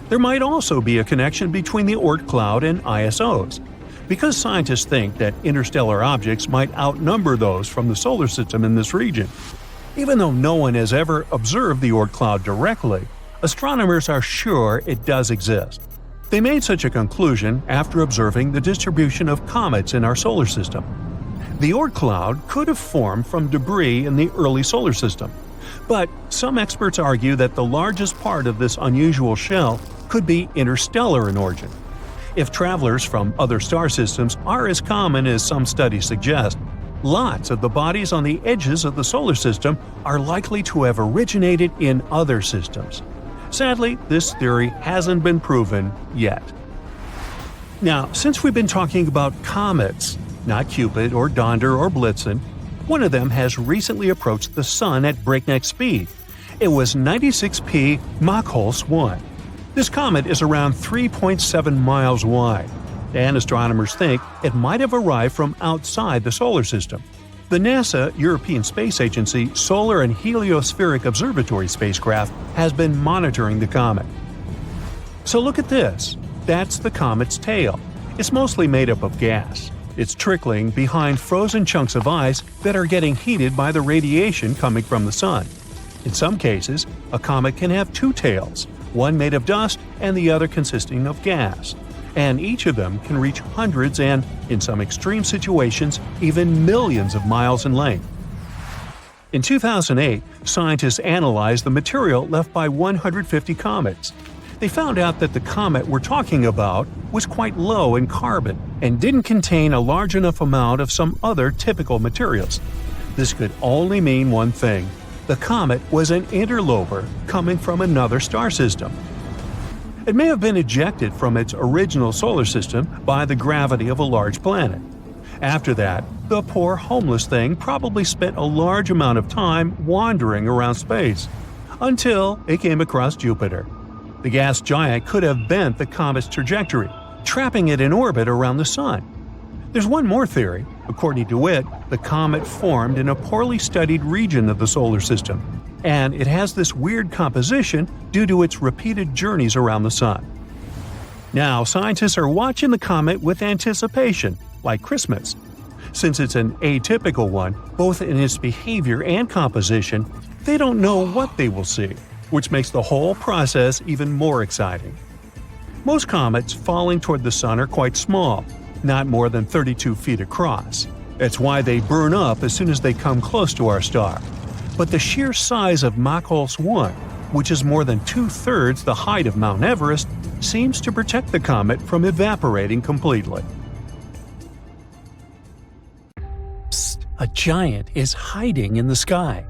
There might also be a connection between the Oort cloud and ISOs. Because scientists think that interstellar objects might outnumber those from the solar system in this region. Even though no one has ever observed the Oort cloud directly, astronomers are sure it does exist. They made such a conclusion after observing the distribution of comets in our solar system. The Oort cloud could have formed from debris in the early solar system, but some experts argue that the largest part of this unusual shell could be interstellar in origin. If travelers from other star systems are as common as some studies suggest, lots of the bodies on the edges of the solar system are likely to have originated in other systems. Sadly, this theory hasn't been proven yet. Now, since we've been talking about comets, not Cupid or Donder or Blitzen, one of them has recently approached the Sun at breakneck speed. It was 96P Mach-Hulse 1. This comet is around 3.7 miles wide, and astronomers think it might have arrived from outside the solar system. The NASA European Space Agency Solar and Heliospheric Observatory spacecraft has been monitoring the comet. So look at this. That's the comet's tail. It's mostly made up of gas. It's trickling behind frozen chunks of ice that are getting heated by the radiation coming from the sun. In some cases, a comet can have two tails, one made of dust and the other consisting of gas. And each of them can reach hundreds and, in some extreme situations, even millions of miles in length. In 2008, scientists analyzed the material left by 150 comets. They found out that the comet we're talking about was quite low in carbon and didn't contain a large enough amount of some other typical materials. This could only mean one thing. The comet was an interloper coming from another star system. It may have been ejected from its original solar system by the gravity of a large planet. After that, the poor homeless thing probably spent a large amount of time wandering around space, until it came across Jupiter. The gas giant could have bent the comet's trajectory, trapping it in orbit around the Sun. There's one more theory. According to it, the comet formed in a poorly studied region of the solar system, and it has this weird composition due to its repeated journeys around the Sun. Now, scientists are watching the comet with anticipation, like Christmas. Since it's an atypical one, both in its behavior and composition, they don't know what they will see, which makes the whole process even more exciting. Most comets falling toward the Sun are quite small, not more than 32 feet across. That's why they burn up as soon as they come close to our star. But the sheer size of Mach-Hulse 1, which is more than 2/3 the height of Mount Everest, seems to protect the comet from evaporating completely. Psst, a giant is hiding in the sky.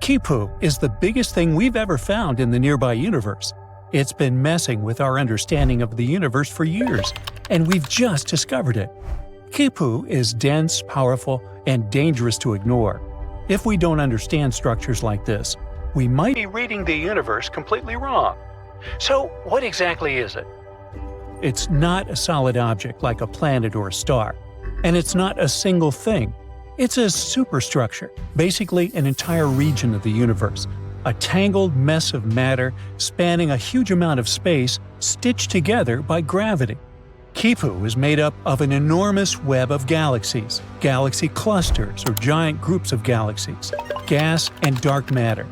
Kipu is the biggest thing we've ever found in the nearby universe. It's been messing with our understanding of the universe for years, and we've just discovered it. Kipu is dense, powerful, and dangerous to ignore. If we don't understand structures like this, we might be reading the universe completely wrong. So, what exactly is it? It's not a solid object like a planet or a star, and it's not a single thing. It's a superstructure, basically an entire region of the universe, a tangled mess of matter spanning a huge amount of space stitched together by gravity. Kipu is made up of an enormous web of galaxies, galaxy clusters or giant groups of galaxies, gas and dark matter.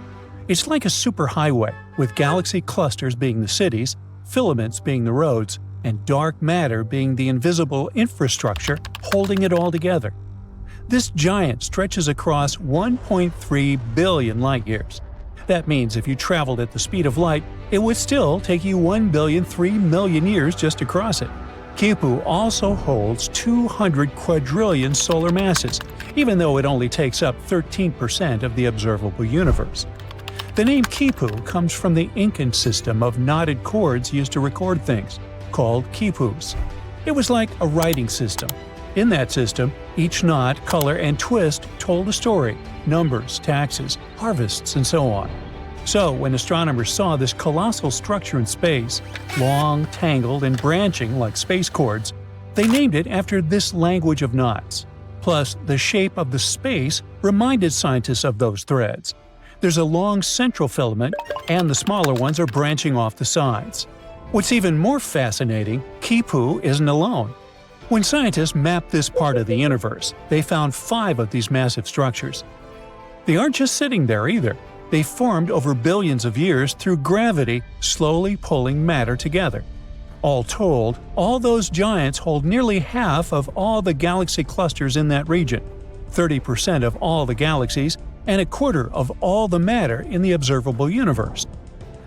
It's like a superhighway, with galaxy clusters being the cities, filaments being the roads, and dark matter being the invisible infrastructure holding it all together. This giant stretches across 1.3 billion light-years. That means if you traveled at the speed of light, it would still take you 1,003,000,000 years just to cross it. Kipu also holds 200 quadrillion solar masses, even though it only takes up 13% of the observable universe. The name Kipu comes from the Incan system of knotted cords used to record things, called quipus. It was like a writing system. In that system, each knot, color, and twist told a story, numbers, taxes, harvests, and so on. So, when astronomers saw this colossal structure in space, long, tangled, and branching like space cords, they named it after this language of knots. Plus, the shape of the space reminded scientists of those threads. There's a long central filament, and the smaller ones are branching off the sides. What's even more fascinating, Kipu isn't alone. When scientists mapped this part of the universe, they found 5 of these massive structures. They aren't just sitting there either. They formed over billions of years through gravity slowly pulling matter together. All told, all those giants hold nearly half of all the galaxy clusters in that region, 30% of all the galaxies, and a quarter of all the matter in the observable universe.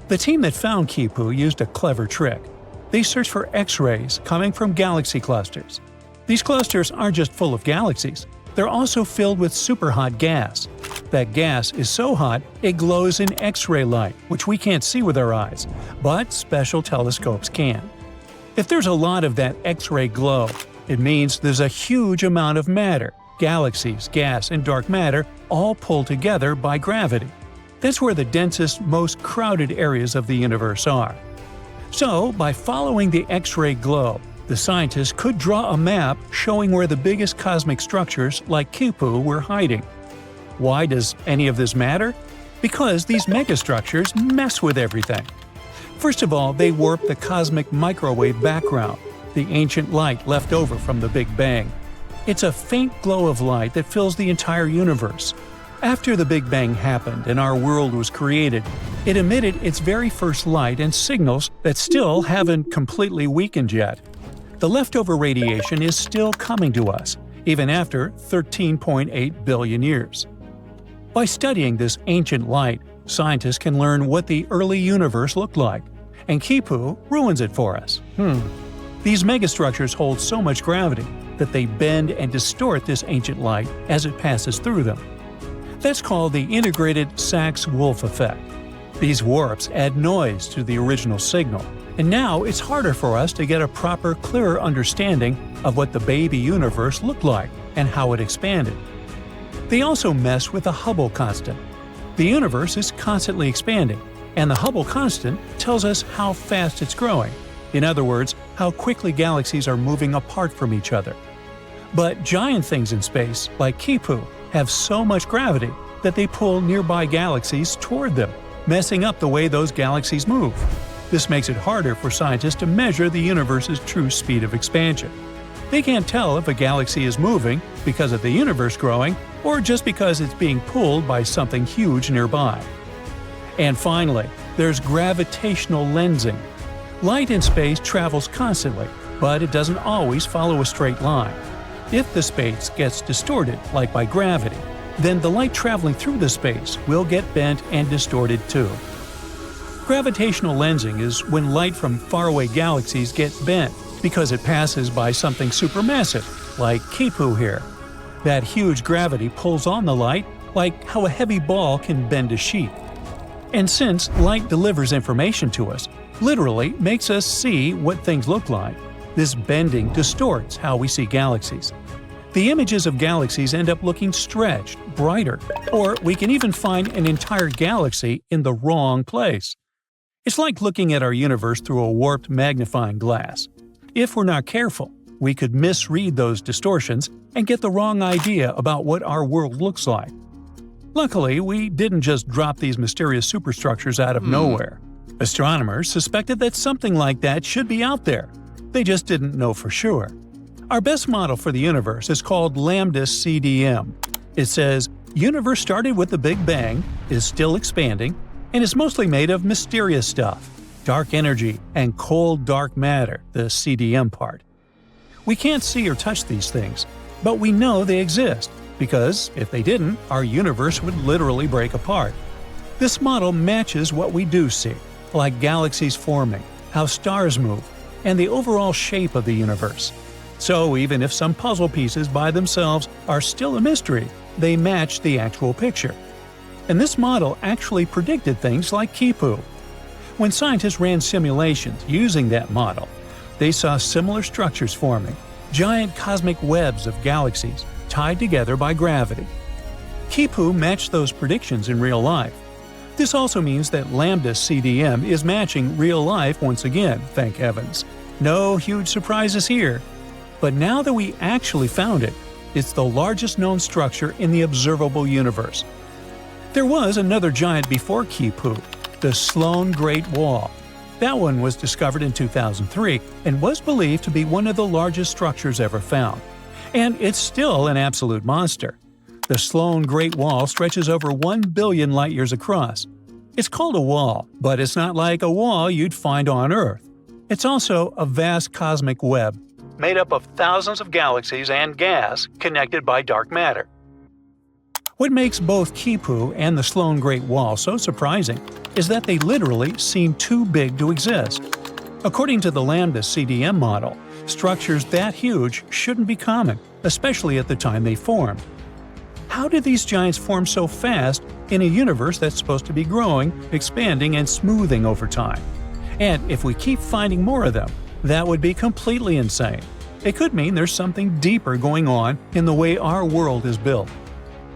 The team that found Kipu used a clever trick. They searched for X-rays coming from galaxy clusters. These clusters aren't just full of galaxies, they're also filled with superhot gas. That gas is so hot it glows in X-ray light, which we can't see with our eyes, but special telescopes can. If there's a lot of that X-ray glow, it means there's a huge amount of matter, galaxies, gas, and dark matter all pulled together by gravity. That's where the densest, most crowded areas of the universe are. So, by following the X-ray glow, the scientists could draw a map showing where the biggest cosmic structures like Kipu were hiding. Why does any of this matter? Because these megastructures mess with everything. First of all, they warp the cosmic microwave background, the ancient light left over from the Big Bang. It's a faint glow of light that fills the entire universe. After the Big Bang happened and our world was created, it emitted its very first light and signals that still haven't completely weakened yet. The leftover radiation is still coming to us, even after 13.8 billion years. By studying this ancient light, scientists can learn what the early universe looked like, and Kipu ruins it for us. These megastructures hold so much gravity that they bend and distort this ancient light as it passes through them. That's called the integrated Sachs-Wolf effect. These warps add noise to the original signal, and now it's harder for us to get a proper, clearer understanding of what the baby universe looked like and how it expanded. They also mess with the Hubble constant. The universe is constantly expanding, and the Hubble constant tells us how fast it's growing. In other words, how quickly galaxies are moving apart from each other. But giant things in space, like Kipu, have so much gravity that they pull nearby galaxies toward them, messing up the way those galaxies move. This makes it harder for scientists to measure the universe's true speed of expansion. They can't tell if a galaxy is moving because of the universe growing or just because it's being pulled by something huge nearby. And finally, there's gravitational lensing. Light in space travels constantly, but it doesn't always follow a straight line. If the space gets distorted, like by gravity, then the light traveling through the space will get bent and distorted too. Gravitational lensing is when light from faraway galaxies gets bent because it passes by something supermassive, like Kipu here. That huge gravity pulls on the light, like how a heavy ball can bend a sheet. And since light delivers information to us, literally makes us see what things look like, this bending distorts how we see galaxies. The images of galaxies end up looking stretched, brighter, or we can even find an entire galaxy in the wrong place. It's like looking at our universe through a warped magnifying glass. If we're not careful, we could misread those distortions and get the wrong idea about what our world looks like. Luckily, we didn't just drop these mysterious superstructures out of nowhere. Astronomers suspected that something like that should be out there. They just didn't know for sure. Our best model for the universe is called Lambda CDM. It says, universe started with the Big Bang, is still expanding, and is mostly made of mysterious stuff, dark energy, and cold dark matter, the CDM part. We can't see or touch these things, but we know they exist, because if they didn't, our universe would literally break apart. This model matches what we do see, like galaxies forming, how stars move, and the overall shape of the universe. So even if some puzzle pieces by themselves are still a mystery, they match the actual picture. And this model actually predicted things like Kipu. When scientists ran simulations using that model, they saw similar structures forming, giant cosmic webs of galaxies tied together by gravity. Kipu matched those predictions in real life. This also means that Lambda CDM is matching real life once again, thank heavens. No huge surprises here. But now that we actually found it, it's the largest known structure in the observable universe. There was another giant before Kipu, the Sloan Great Wall. That one was discovered in 2003 and was believed to be one of the largest structures ever found. And it's still an absolute monster. The Sloan Great Wall stretches over 1 billion light-years across. It's called a wall, but it's not like a wall you'd find on Earth. It's also a vast cosmic web, made up of thousands of galaxies and gas connected by dark matter. What makes both Kipu and the Sloan Great Wall so surprising is that they literally seem too big to exist. According to the Lambda CDM model, structures that huge shouldn't be common, especially at the time they formed. How did these giants form so fast in a universe that's supposed to be growing, expanding, and smoothing over time? And if we keep finding more of them, That would be completely insane. It could mean there's something deeper going on in the way our world is built.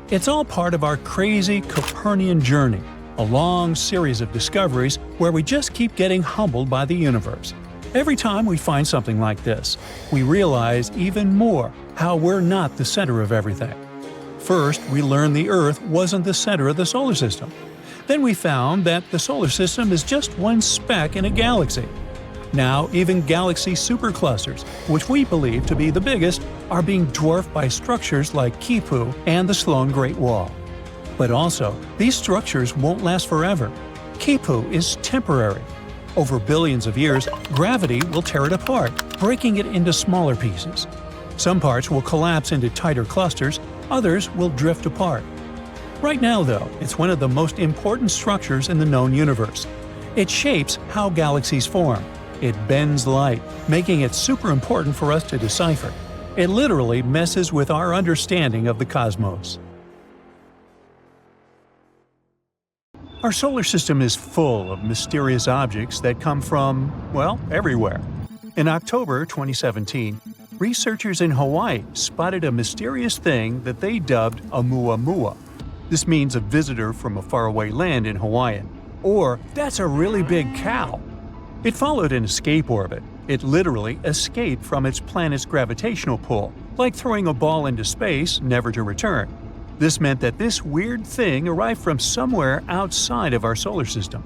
It's all part of our crazy Copernican journey, a long series of discoveries where we just keep getting humbled by the universe. Every time we find something like this, we realize even more how we're not the center of everything. First, we learned the Earth wasn't the center of the solar system. Then we found that the solar system is just one speck in a galaxy. Now, even galaxy superclusters, which we believe to be the biggest, are being dwarfed by structures like Kipu and the Sloan Great Wall. But also, these structures won't last forever. Kipu is temporary. Over billions of years, gravity will tear it apart, breaking it into smaller pieces. Some parts will collapse into tighter clusters, others will drift apart. Right now, though, it's one of the most important structures in the known universe. It shapes how galaxies form. It bends light, making it super important for us to decipher. It literally messes with our understanding of the cosmos. Our solar system is full of mysterious objects that come from, well, everywhere. In October 2017, researchers in Hawaii spotted a mysterious thing that they dubbed Oumuamua. This means a visitor from a faraway land in Hawaiian, or that's a really big cow. It followed an escape orbit. It literally escaped from its planet's gravitational pull, like throwing a ball into space, never to return. This meant that this weird thing arrived from somewhere outside of our solar system.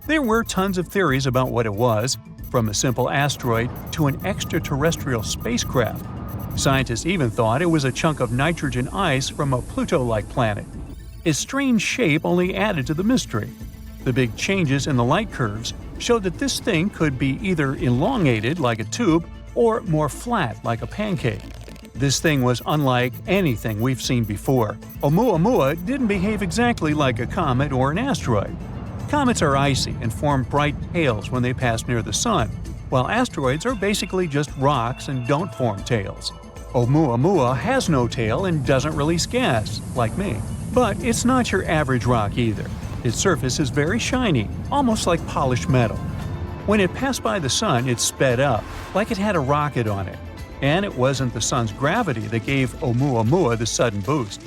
There were tons of theories about what it was, from a simple asteroid to an extraterrestrial spacecraft. Scientists even thought it was a chunk of nitrogen ice from a Pluto-like planet. Its strange shape only added to the mystery. The big changes in the light curves showed that this thing could be either elongated like a tube or more flat like a pancake. This thing was unlike anything we've seen before. Oumuamua didn't behave exactly like a comet or an asteroid. Comets are icy and form bright tails when they pass near the sun, while asteroids are basically just rocks and don't form tails. Oumuamua has no tail and doesn't release gas, like me. But it's not your average rock either. Its surface is very shiny, almost like polished metal. When it passed by the sun, it sped up, like it had a rocket on it. And it wasn't the sun's gravity that gave Oumuamua the sudden boost.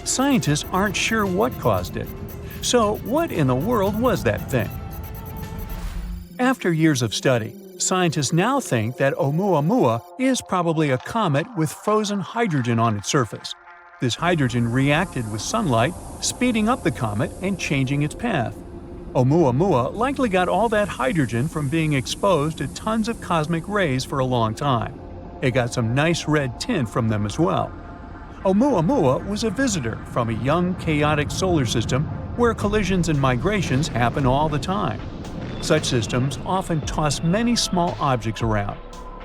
Scientists aren't sure what caused it. So what in the world was that thing? After years of study, scientists now think that Oumuamua is probably a comet with frozen hydrogen on its surface. This hydrogen reacted with sunlight, speeding up the comet and changing its path. Oumuamua likely got all that hydrogen from being exposed to tons of cosmic rays for a long time. It got some nice red tint from them as well. Oumuamua was a visitor from a young, chaotic solar system where collisions and migrations happen all the time. Such systems often toss many small objects around.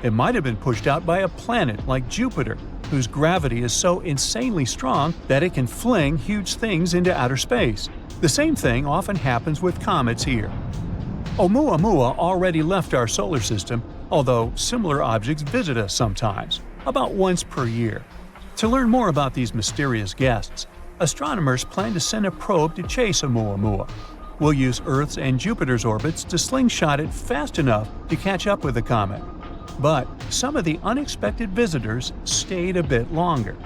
It might have been pushed out by a planet like Jupiter, whose gravity is so insanely strong that it can fling huge things into outer space. The same thing often happens with comets here. Oumuamua already left our solar system, although similar objects visit us sometimes, about once per year. To learn more about these mysterious guests, astronomers plan to send a probe to chase Oumuamua. We'll use Earth's and Jupiter's orbits to slingshot it fast enough to catch up with the comet. But some of the unexpected visitors stayed a bit longer.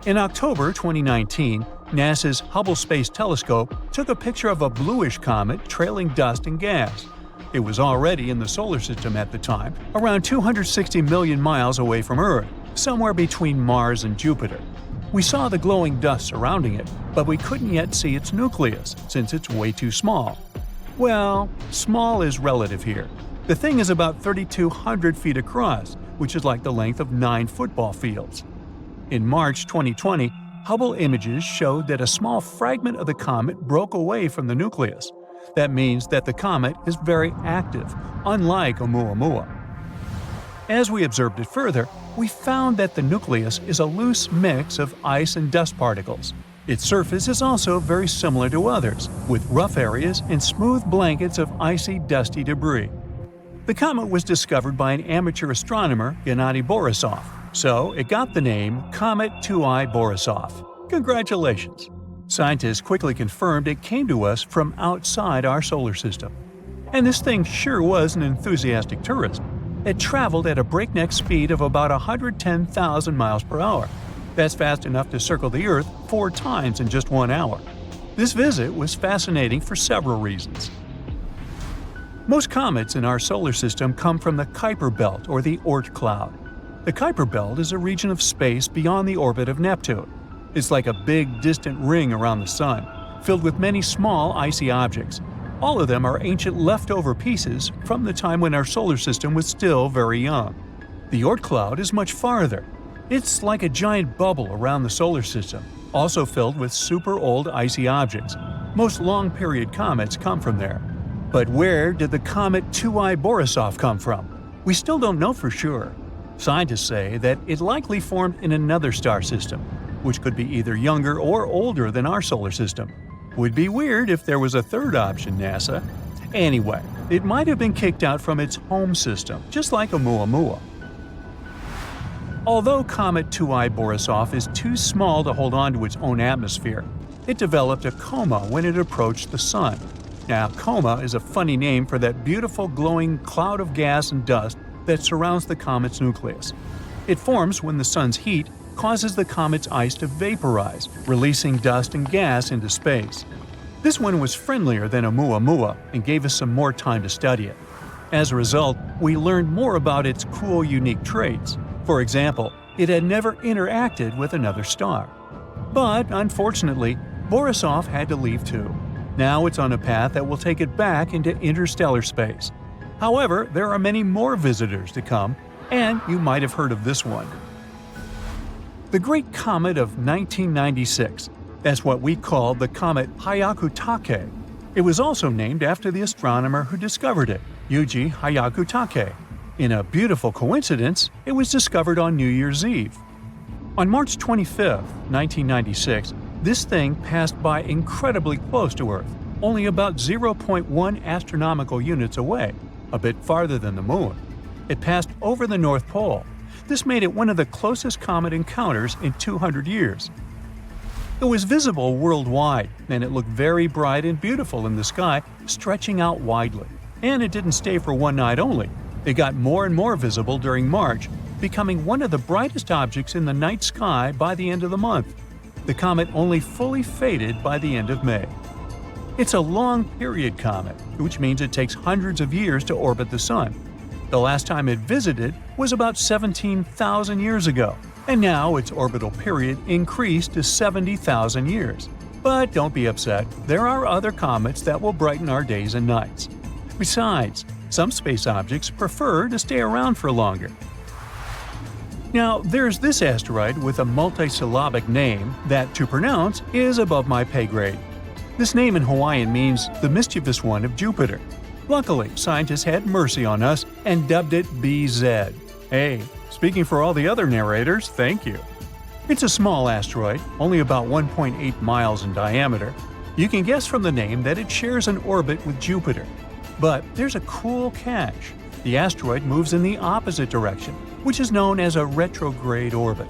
In October 2019, NASA's Hubble Space Telescope took a picture of a bluish comet trailing dust and gas. It was already in the solar system at the time, around 260 million miles away from Earth, somewhere between Mars and Jupiter. We saw the glowing dust surrounding it, but we couldn't yet see its nucleus since it's way too small. Well, small is relative here. The thing is about 3,200 feet across, which is like the length of 9 football fields. In March 2020, Hubble images showed that a small fragment of the comet broke away from the nucleus. That means that the comet is very active, unlike Oumuamua. As we observed it further, we found that the nucleus is a loose mix of ice and dust particles. Its surface is also very similar to others, with rough areas and smooth blankets of icy, dusty debris. The comet was discovered by an amateur astronomer, Gennady Borisov, so it got the name Comet 2I Borisov. Congratulations! Scientists quickly confirmed it came to us from outside our solar system. And this thing sure was an enthusiastic tourist. It traveled at a breakneck speed of about 110,000 miles per hour. That's fast enough to circle the Earth 4 times in just 1 hour. This visit was fascinating for several reasons. Most comets in our solar system come from the Kuiper Belt or the Oort cloud. The Kuiper Belt is a region of space beyond the orbit of Neptune. It's like a big, distant ring around the Sun, filled with many small, icy objects. All of them are ancient leftover pieces from the time when our solar system was still very young. The Oort cloud is much farther. It's like a giant bubble around the solar system, also filled with super old icy objects. Most long-period comets come from there. But where did the comet 2I Borisov come from? We still don't know for sure. Scientists say that it likely formed in another star system, which could be either younger or older than our solar system. Would be weird if there was a third option, NASA. Anyway, it might have been kicked out from its home system, just like Oumuamua. Although Comet 2I Borisov is too small to hold on to its own atmosphere, it developed a coma when it approached the Sun. Now, coma is a funny name for that beautiful glowing cloud of gas and dust that surrounds the comet's nucleus. It forms when the Sun's heat causes the comet's ice to vaporize, releasing dust and gas into space. This one was friendlier than Oumuamua and gave us some more time to study it. As a result, we learned more about its cool, unique traits. For example, it had never interacted with another star. But, unfortunately, Borisov had to leave too. Now it's on a path that will take it back into interstellar space. However, there are many more visitors to come, and you might have heard of this one. The Great Comet of 1996. That's what we call the comet Hyakutake. It was also named after the astronomer who discovered it, Yuji Hyakutake. In a beautiful coincidence, it was discovered on New Year's Eve. On March 25, 1996, this thing passed by incredibly close to Earth, only about 0.1 astronomical units away, a bit farther than the Moon. It passed over the North Pole. This made it one of the closest comet encounters in 200 years. It was visible worldwide, and it looked very bright and beautiful in the sky, stretching out widely. And it didn't stay for one night only. It got more and more visible during March, becoming one of the brightest objects in the night sky by the end of the month. The comet only fully faded by the end of May. It's a long-period comet, which means it takes hundreds of years to orbit the Sun. The last time it visited was about 17,000 years ago, and now its orbital period increased to 70,000 years. But don't be upset, there are other comets that will brighten our days and nights. Besides, some space objects prefer to stay around for longer. Now, there's this asteroid with a multisyllabic name that, to pronounce, is above my pay grade. This name in Hawaiian means the mischievous one of Jupiter. Luckily, scientists had mercy on us and dubbed it BZ. Hey, speaking for all the other narrators, thank you. It's a small asteroid, only about 1.8 miles in diameter. You can guess from the name that it shares an orbit with Jupiter. But there's a cool catch. The asteroid moves in the opposite direction, which is known as a retrograde orbit.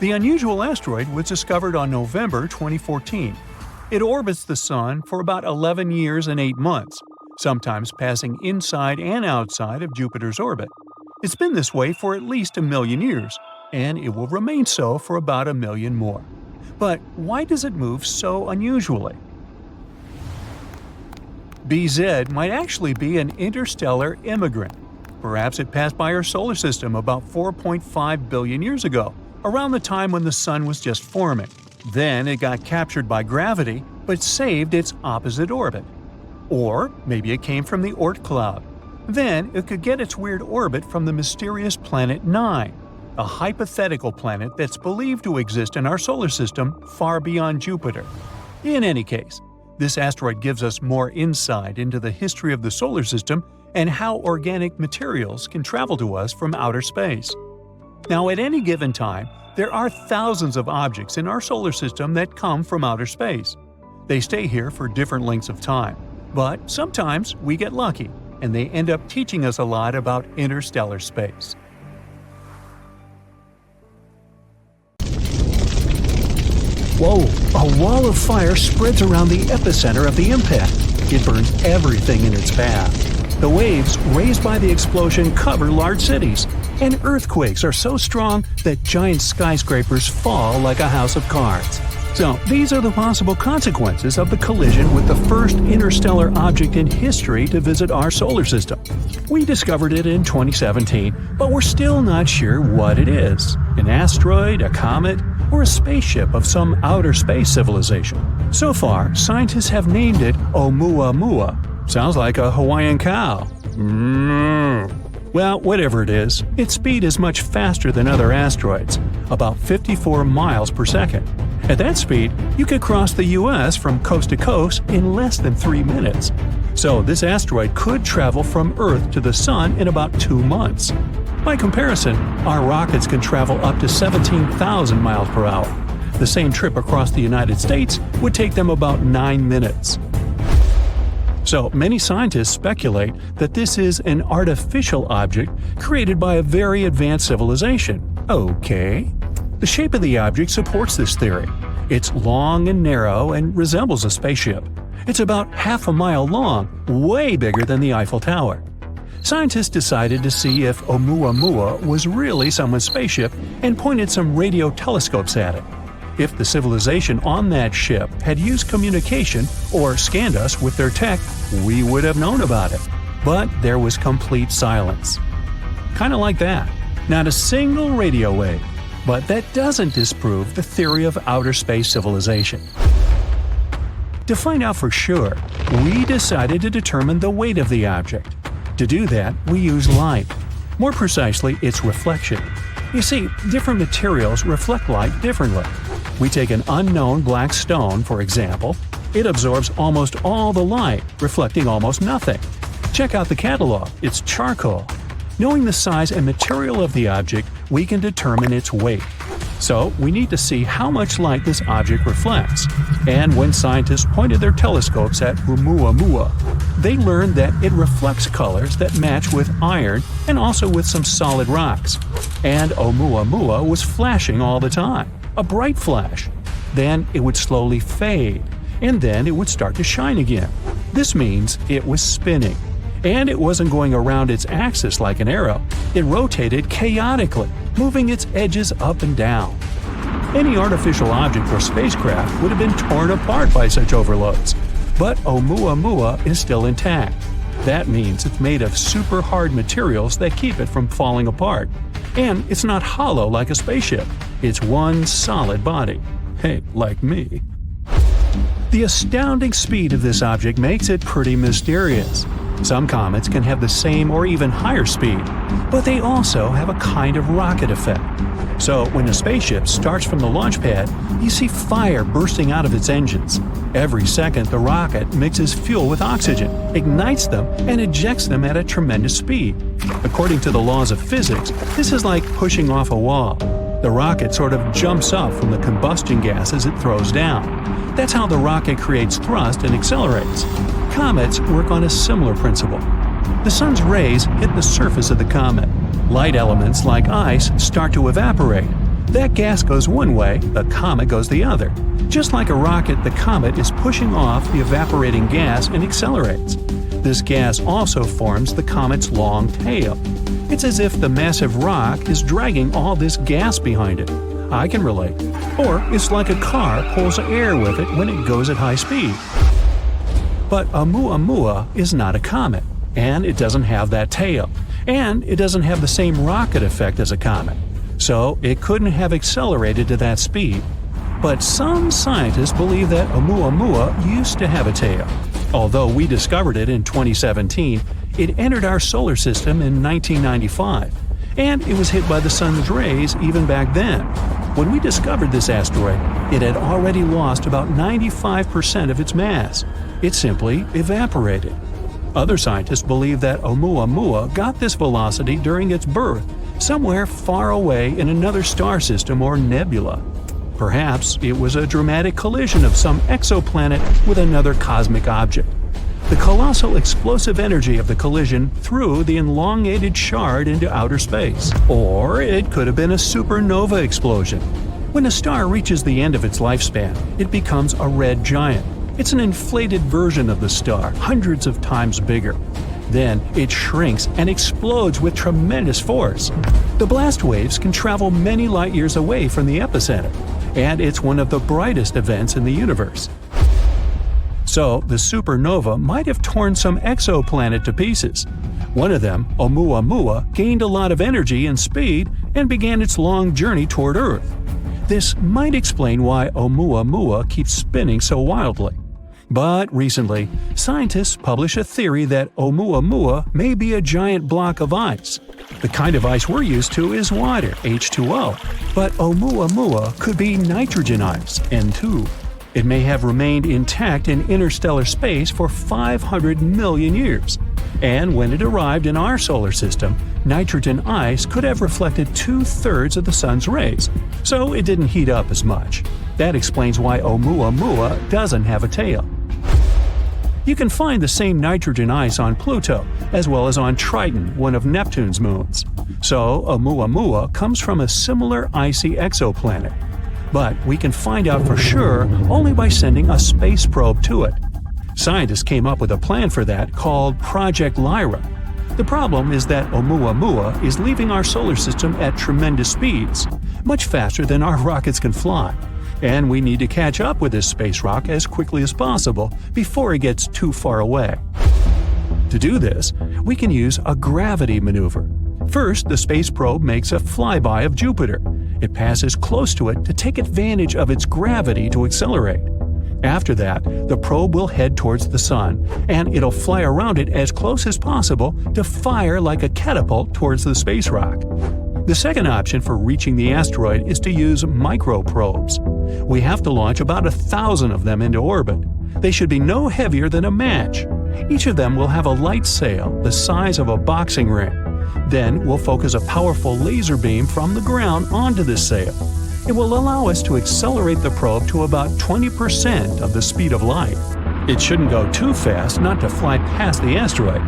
The unusual asteroid was discovered on November 2014. It orbits the Sun for about 11 years and 8 months, sometimes passing inside and outside of Jupiter's orbit. It's been this way for at least 1 million years, and it will remain so for about 1 million more. But why does it move so unusually? BZ might actually be an interstellar immigrant. Perhaps it passed by our solar system about 4.5 billion years ago, around the time when the Sun was just forming. Then it got captured by gravity, but saved its opposite orbit. Or maybe it came from the Oort cloud. Then it could get its weird orbit from the mysterious planet 9, a hypothetical planet that's believed to exist in our solar system far beyond Jupiter. In any case, this asteroid gives us more insight into the history of the solar system and how organic materials can travel to us from outer space. Now, at any given time, there are thousands of objects in our solar system that come from outer space. They stay here for different lengths of time, but sometimes we get lucky, and they end up teaching us a lot about interstellar space. Whoa! A wall of fire spreads around the epicenter of the impact. It burns everything in its path. The waves raised by the explosion cover large cities, and earthquakes are so strong that giant skyscrapers fall like a house of cards. So, these are the possible consequences of the collision with the first interstellar object in history to visit our solar system. We discovered it in 2017, but we're still not sure what it is: an asteroid, a comet, or a spaceship of some outer space civilization. So far, scientists have named it Oumuamua. Sounds like a Hawaiian cow. Well, whatever it is, its speed is much faster than other asteroids, about 54 miles per second. At that speed, you could cross the US from coast to coast in less than 3 minutes. So this asteroid could travel from Earth to the Sun in about 2 months. By comparison, our rockets can travel up to 17,000 miles per hour. The same trip across the United States would take them about 9 minutes. So many scientists speculate that this is an artificial object created by a very advanced civilization. Okay. The shape of the object supports this theory. It's long and narrow and resembles a spaceship. It's about half a mile long, way bigger than the Eiffel Tower. Scientists decided to see if Oumuamua was really someone's spaceship and pointed some radio telescopes at it. If the civilization on that ship had used communication or scanned us with their tech, we would have known about it. But there was complete silence. Kind of like that. Not a single radio wave. But that doesn't disprove the theory of outer space civilization. To find out for sure, we decided to determine the weight of the object. To do that, we use light. More precisely, its reflection. You see, different materials reflect light differently. We take an unknown black stone, for example. It absorbs almost all the light, reflecting almost nothing. Check out the catalog, it's charcoal. Knowing the size and material of the object, we can determine its weight. So, we need to see how much light this object reflects. And when scientists pointed their telescopes at Oumuamua, they learned that it reflects colors that match with iron and also with some solid rocks. And Oumuamua was flashing all the time, a bright flash. Then it would slowly fade, and then it would start to shine again. This means it was spinning. And it wasn't going around its axis like an arrow. It rotated chaotically, moving its edges up and down. Any artificial object or spacecraft would have been torn apart by such overloads. But Oumuamua is still intact. That means it's made of super hard materials that keep it from falling apart. And it's not hollow like a spaceship. It's one solid body. Hey, like me. The astounding speed of this object makes it pretty mysterious. Some comets can have the same or even higher speed, but they also have a kind of rocket effect. So when a spaceship starts from the launch pad, you see fire bursting out of its engines. Every second, the rocket mixes fuel with oxygen, ignites them, and ejects them at a tremendous speed. According to the laws of physics, this is like pushing off a wall. The rocket sort of jumps up from the combustion gases it throws down. That's how the rocket creates thrust and accelerates. Comets work on a similar principle. The sun's rays hit the surface of the comet. Light elements like ice start to evaporate. That gas goes one way, the comet goes the other. Just like a rocket, the comet is pushing off the evaporating gas and accelerates. This gas also forms the comet's long tail. It's as if the massive rock is dragging all this gas behind it. I can relate. Or it's like a car pulls air with it when it goes at high speed. But Oumuamua is not a comet, and it doesn't have that tail, and it doesn't have the same rocket effect as a comet. So it couldn't have accelerated to that speed. But some scientists believe that Oumuamua used to have a tail. Although we discovered it in 2017, it entered our solar system in 1995, and it was hit by the sun's rays even back then. When we discovered this asteroid, it had already lost about 95% of its mass. It simply evaporated. Other scientists believe that Oumuamua got this velocity during its birth, somewhere far away in another star system or nebula. Perhaps it was a dramatic collision of some exoplanet with another cosmic object. The colossal explosive energy of the collision threw the elongated shard into outer space. Or it could have been a supernova explosion. When a star reaches the end of its lifespan, it becomes a red giant. It's an inflated version of the star, hundreds of times bigger. Then it shrinks and explodes with tremendous force. The blast waves can travel many light years away from the epicenter, and it's one of the brightest events in the universe. So, the supernova might have torn some exoplanet to pieces. One of them, Oumuamua, gained a lot of energy and speed and began its long journey toward Earth. This might explain why Oumuamua keeps spinning so wildly. But recently, scientists published a theory that Oumuamua may be a giant block of ice. The kind of ice we're used to is water, H2O, but Oumuamua could be nitrogen ice, N2. It may have remained intact in interstellar space for 500 million years. And when it arrived in our solar system, nitrogen ice could have reflected 2/3 of the sun's rays, so it didn't heat up as much. That explains why Oumuamua doesn't have a tail. You can find the same nitrogen ice on Pluto, as well as on Triton, one of Neptune's moons. So Oumuamua comes from a similar icy exoplanet. But we can find out for sure only by sending a space probe to it. Scientists came up with a plan for that called Project Lyra. The problem is that Oumuamua is leaving our solar system at tremendous speeds, much faster than our rockets can fly. And we need to catch up with this space rock as quickly as possible before it gets too far away. To do this, we can use a gravity maneuver. First, the space probe makes a flyby of Jupiter. It passes close to it to take advantage of its gravity to accelerate. After that, the probe will head towards the Sun, and it'll fly around it as close as possible to fire like a catapult towards the space rock. The second option for reaching the asteroid is to use microprobes. We have to launch about 1,000 of them into orbit. They should be no heavier than a match. Each of them will have a light sail the size of a boxing ring. Then we'll focus a powerful laser beam from the ground onto this sail. It will allow us to accelerate the probe to about 20% of the speed of light. It shouldn't go too fast not to fly past the asteroid.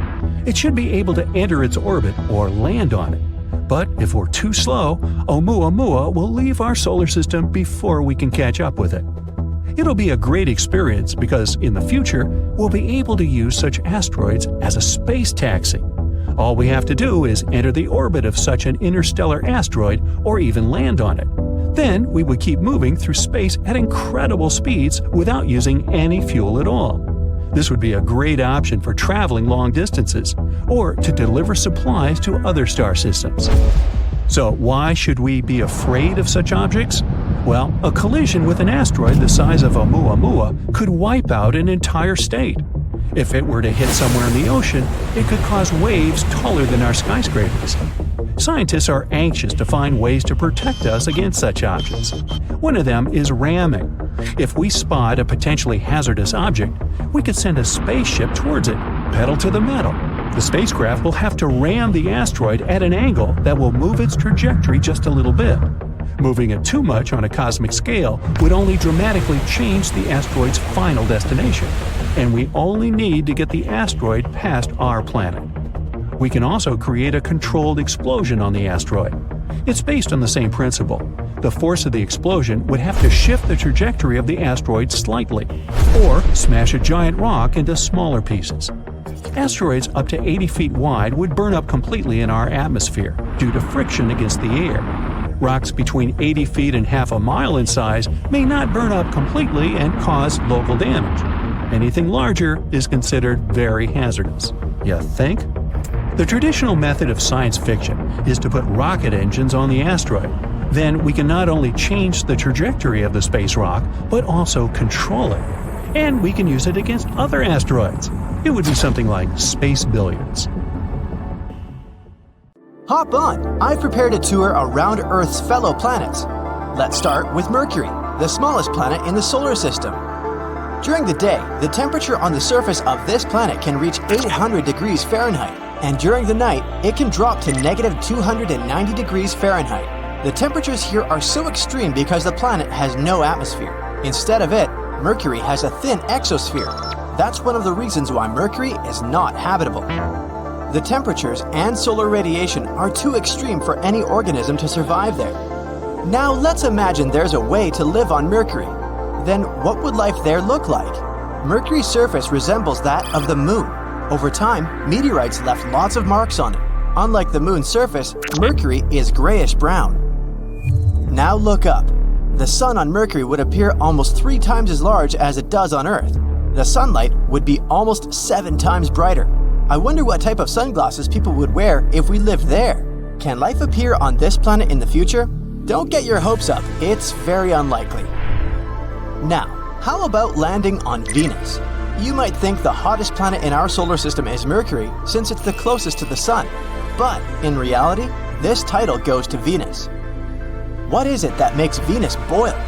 It should be able to enter its orbit or land on it. But if we're too slow, Oumuamua will leave our solar system before we can catch up with it. It'll be a great experience because in the future, we'll be able to use such asteroids as a space taxi. All we have to do is enter the orbit of such an interstellar asteroid or even land on it. Then we would keep moving through space at incredible speeds without using any fuel at all. This would be a great option for traveling long distances or to deliver supplies to other star systems. So why should we be afraid of such objects? Well, a collision with an asteroid the size of Oumuamua could wipe out an entire state. If it were to hit somewhere in the ocean, it could cause waves taller than our skyscrapers. Scientists are anxious to find ways to protect us against such objects. One of them is ramming. If we spot a potentially hazardous object, we could send a spaceship towards it, pedal to the metal. The spacecraft will have to ram the asteroid at an angle that will move its trajectory just a little bit. Moving it too much on a cosmic scale would only dramatically change the asteroid's final destination, and we only need to get the asteroid past our planet. We can also create a controlled explosion on the asteroid. It's based on the same principle. The force of the explosion would have to shift the trajectory of the asteroid slightly, or smash a giant rock into smaller pieces. Asteroids up to 80 feet wide would burn up completely in our atmosphere due to friction against the air. Rocks between 80 feet and half a mile in size may not burn up completely and cause local damage. Anything larger is considered very hazardous. You think? The traditional method of science fiction is to put rocket engines on the asteroid. Then we can not only change the trajectory of the space rock, but also control it. And we can use it against other asteroids. It would be something like space billiards. Hop on! I've prepared a tour around Earth's fellow planets. Let's start with Mercury, the smallest planet in the solar system. During the day, the temperature on the surface of this planet can reach 800 degrees Fahrenheit, and during the night, it can drop to negative 290 degrees Fahrenheit. The temperatures here are so extreme because the planet has no atmosphere. Instead of it, Mercury has a thin exosphere. That's one of the reasons why Mercury is not habitable. The temperatures and solar radiation are too extreme for any organism to survive there. Now let's imagine there's a way to live on Mercury. Then what would life there look like? Mercury's surface resembles that of the Moon. Over time, meteorites left lots of marks on it. Unlike the Moon's surface, Mercury is grayish-brown. Now look up. The Sun on Mercury would appear almost 3 times as large as it does on Earth. The sunlight would be almost 7 times brighter. I wonder what type of sunglasses people would wear if we lived there. Can life appear on this planet in the future? Don't get your hopes up, it's very unlikely. Now, how about landing on Venus? You might think the hottest planet in our solar system is Mercury since it's the closest to the Sun. But in reality, this title goes to Venus. What is it that makes Venus boil?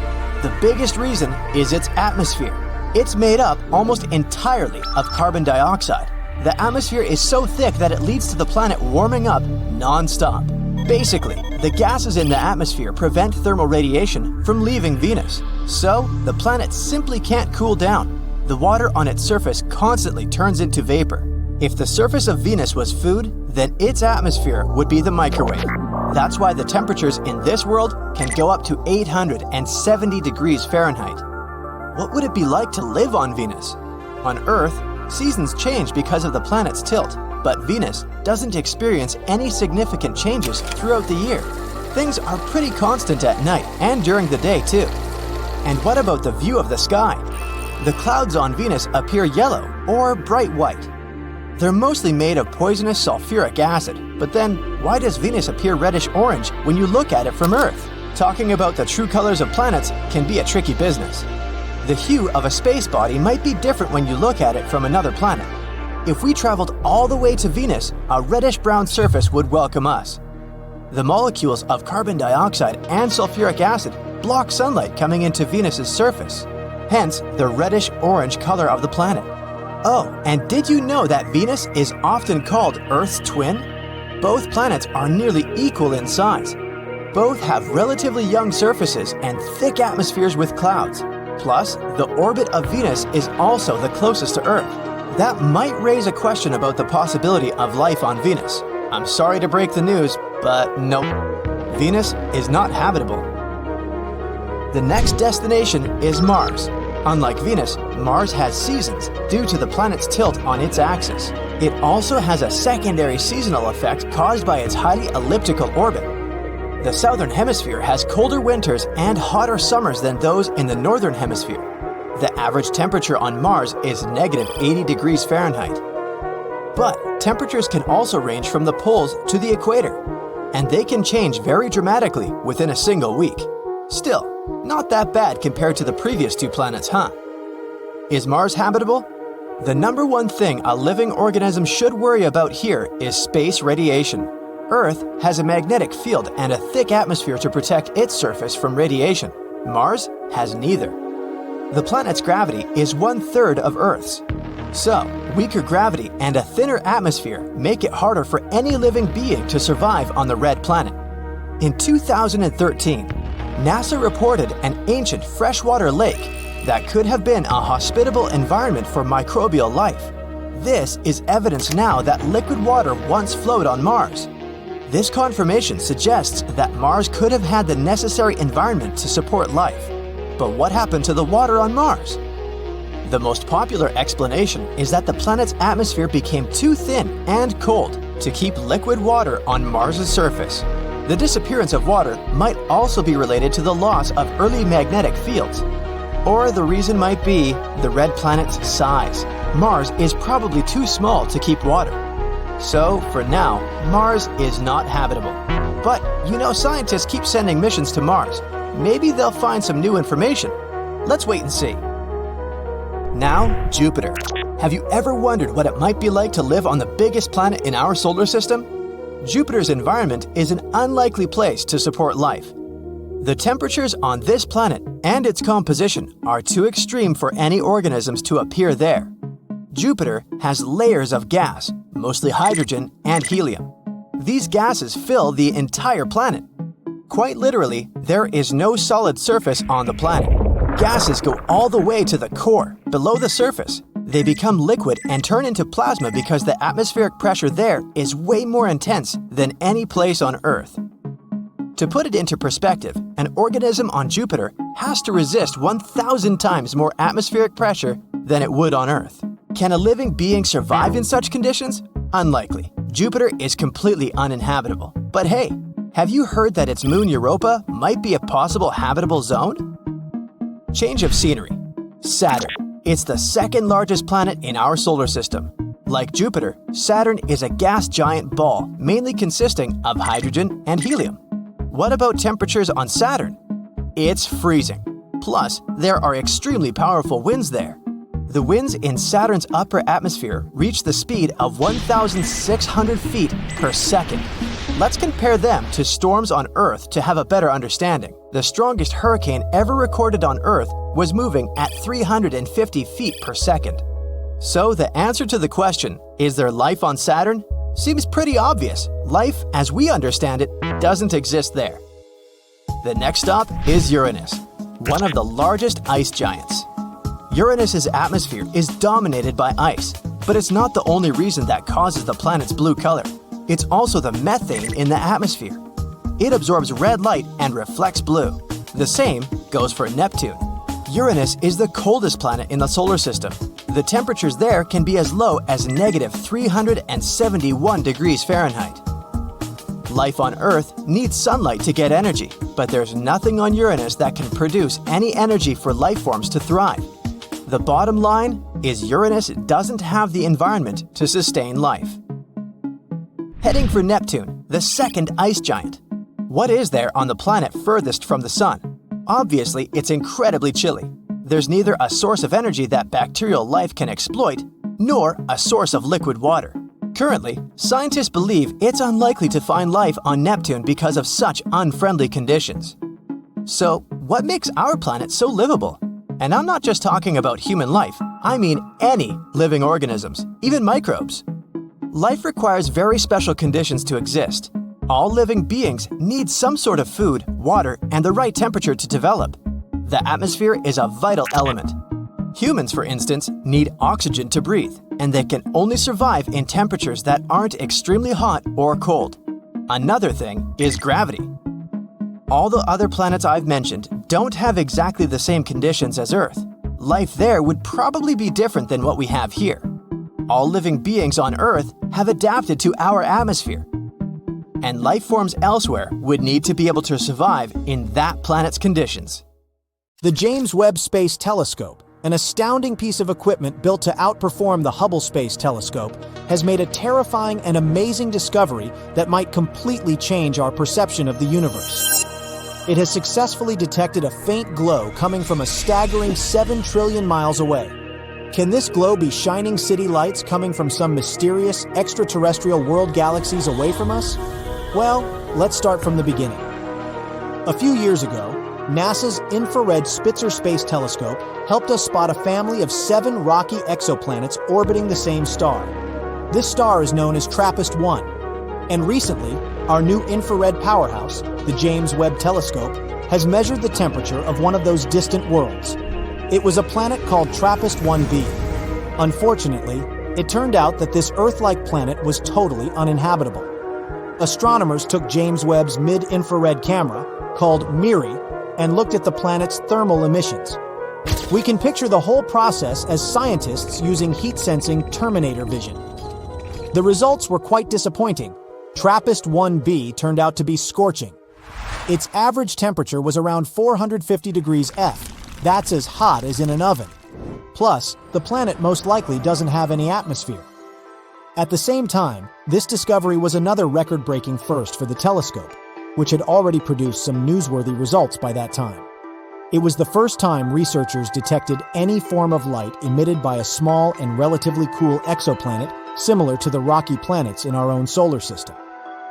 The biggest reason is its atmosphere. It's made up almost entirely of carbon dioxide. The atmosphere is so thick that it leads to the planet warming up non-stop. Basically, the gases in the atmosphere prevent thermal radiation from leaving Venus. So, the planet simply can't cool down. The water on its surface constantly turns into vapor. If the surface of Venus was food, then its atmosphere would be the microwave. That's why the temperatures in this world can go up to 870 degrees Fahrenheit. What would it be like to live on Venus? On Earth, seasons change because of the planet's tilt, but Venus doesn't experience any significant changes throughout the year. Things are pretty constant at night and during the day too. And what about the view of the sky? The clouds on Venus appear yellow or bright white. They're mostly made of poisonous sulfuric acid, but then why does Venus appear reddish-orange when you look at it from Earth? Talking about the true colors of planets can be a tricky business. The hue of a space body might be different when you look at it from another planet. If we traveled all the way to Venus, a reddish-brown surface would welcome us. The molecules of carbon dioxide and sulfuric acid block sunlight coming into Venus's surface, hence the reddish-orange color of the planet. Oh, and did you know that Venus is often called Earth's twin? Both planets are nearly equal in size. Both have relatively young surfaces and thick atmospheres with clouds. Plus, the orbit of Venus is also the closest to Earth. That might raise a question about the possibility of life on Venus. I'm sorry to break the news, but nope. Venus is not habitable. The next destination is Mars. Unlike Venus, Mars has seasons due to the planet's tilt on its axis. It also has a secondary seasonal effect caused by its highly elliptical orbit. The southern hemisphere has colder winters and hotter summers than those in the northern hemisphere. The average temperature on Mars is negative 80 degrees Fahrenheit. But temperatures can also range from the poles to the equator, and they can change very dramatically within a single week. Still, not that bad compared to the previous 2 planets, huh? Is Mars habitable? The number one thing a living organism should worry about here is space radiation. Earth has a magnetic field and a thick atmosphere to protect its surface from radiation. Mars has neither. The planet's gravity is 1/3 of Earth's. So, weaker gravity and a thinner atmosphere make it harder for any living being to survive on the red planet. In 2013, NASA reported an ancient freshwater lake that could have been a hospitable environment for microbial life. This is evidence now that liquid water once flowed on Mars. This confirmation suggests that Mars could have had the necessary environment to support life. But what happened to the water on Mars? The most popular explanation is that the planet's atmosphere became too thin and cold to keep liquid water on Mars's surface. The disappearance of water might also be related to the loss of early magnetic fields. Or the reason might be the red planet's size. Mars is probably too small to keep water. So, for now, Mars is not habitable. But, scientists keep sending missions to Mars. Maybe they'll find some new information. Let's wait and see. Now, Jupiter. Have you ever wondered what it might be like to live on the biggest planet in our solar system? Jupiter's environment is an unlikely place to support life. The temperatures on this planet and its composition are too extreme for any organisms to appear there. Jupiter has layers of gas, mostly hydrogen and helium. These gases fill the entire planet. Quite literally, there is no solid surface on the planet. Gases go all the way to the core, below the surface. They become liquid and turn into plasma because the atmospheric pressure there is way more intense than any place on Earth. To put it into perspective, an organism on Jupiter has to resist 1,000 times more atmospheric pressure than it would on Earth. Can a living being survive in such conditions? Unlikely. Jupiter is completely uninhabitable. But hey, have you heard that its moon Europa might be a possible habitable zone? Change of scenery. Saturn. It's the second largest planet in our solar system. Like Jupiter, Saturn is a gas giant ball mainly consisting of hydrogen and helium. What about temperatures on Saturn? It's freezing. Plus, there are extremely powerful winds there. The winds in Saturn's upper atmosphere reach the speed of 1,600 feet per second. Let's compare them to storms on Earth to have a better understanding. The strongest hurricane ever recorded on Earth was moving at 350 feet per second. So the answer to the question, is there life on Saturn? Seems pretty obvious. Life, as we understand it, doesn't exist there. The next stop is Uranus, one of the largest ice giants. Uranus's atmosphere is dominated by ice, but it's not the only reason that causes the planet's blue color. It's also the methane in the atmosphere. It absorbs red light and reflects blue. The same goes for Neptune. Uranus is the coldest planet in the solar system. The temperatures there can be as low as negative 371 degrees Fahrenheit. Life on Earth needs sunlight to get energy, but there's nothing on Uranus that can produce any energy for life forms to thrive. The bottom line is Uranus doesn't have the environment to sustain life. Heading for Neptune, the second ice giant. What is there on the planet furthest from the Sun? Obviously, it's incredibly chilly. There's neither a source of energy that bacterial life can exploit, nor a source of liquid water. Currently, scientists believe it's unlikely to find life on Neptune because of such unfriendly conditions. So, what makes our planet so livable? And I'm not just talking about human life, I mean any living organisms, even microbes. Life requires very special conditions to exist. All living beings need some sort of food, water, and the right temperature to develop. The atmosphere is a vital element. Humans, for instance, need oxygen to breathe, and they can only survive in temperatures that aren't extremely hot or cold. Another thing is gravity. All the other planets I've mentioned don't have exactly the same conditions as Earth. Life there would probably be different than what we have here. All living beings on Earth have adapted to our atmosphere, and life forms elsewhere would need to be able to survive in that planet's conditions. The James Webb Space Telescope, an astounding piece of equipment built to outperform the Hubble Space Telescope, has made a terrifying and amazing discovery that might completely change our perception of the universe. It has successfully detected a faint glow coming from a staggering 7 trillion miles away. Can this glow be shining city lights coming from some mysterious extraterrestrial world galaxies away from us? Well, let's start from the beginning. A few years ago, NASA's infrared Spitzer Space Telescope helped us spot a family of 7 rocky exoplanets orbiting the same star. This star is known as TRAPPIST-1, and recently, our new infrared powerhouse, the James Webb Telescope, has measured the temperature of one of those distant worlds. It was a planet called TRAPPIST-1b. Unfortunately, it turned out that this Earth-like planet was totally uninhabitable. Astronomers took James Webb's mid-infrared camera, called MIRI, and looked at the planet's thermal emissions. We can picture the whole process as scientists using heat-sensing Terminator vision. The results were quite disappointing. TRAPPIST-1b turned out to be scorching. Its average temperature was around 450 degrees F. That's as hot as in an oven. Plus, the planet most likely doesn't have any atmosphere. At the same time, this discovery was another record-breaking first for the telescope, which had already produced some newsworthy results by that time. It was the first time researchers detected any form of light emitted by a small and relatively cool exoplanet similar to the rocky planets in our own solar system.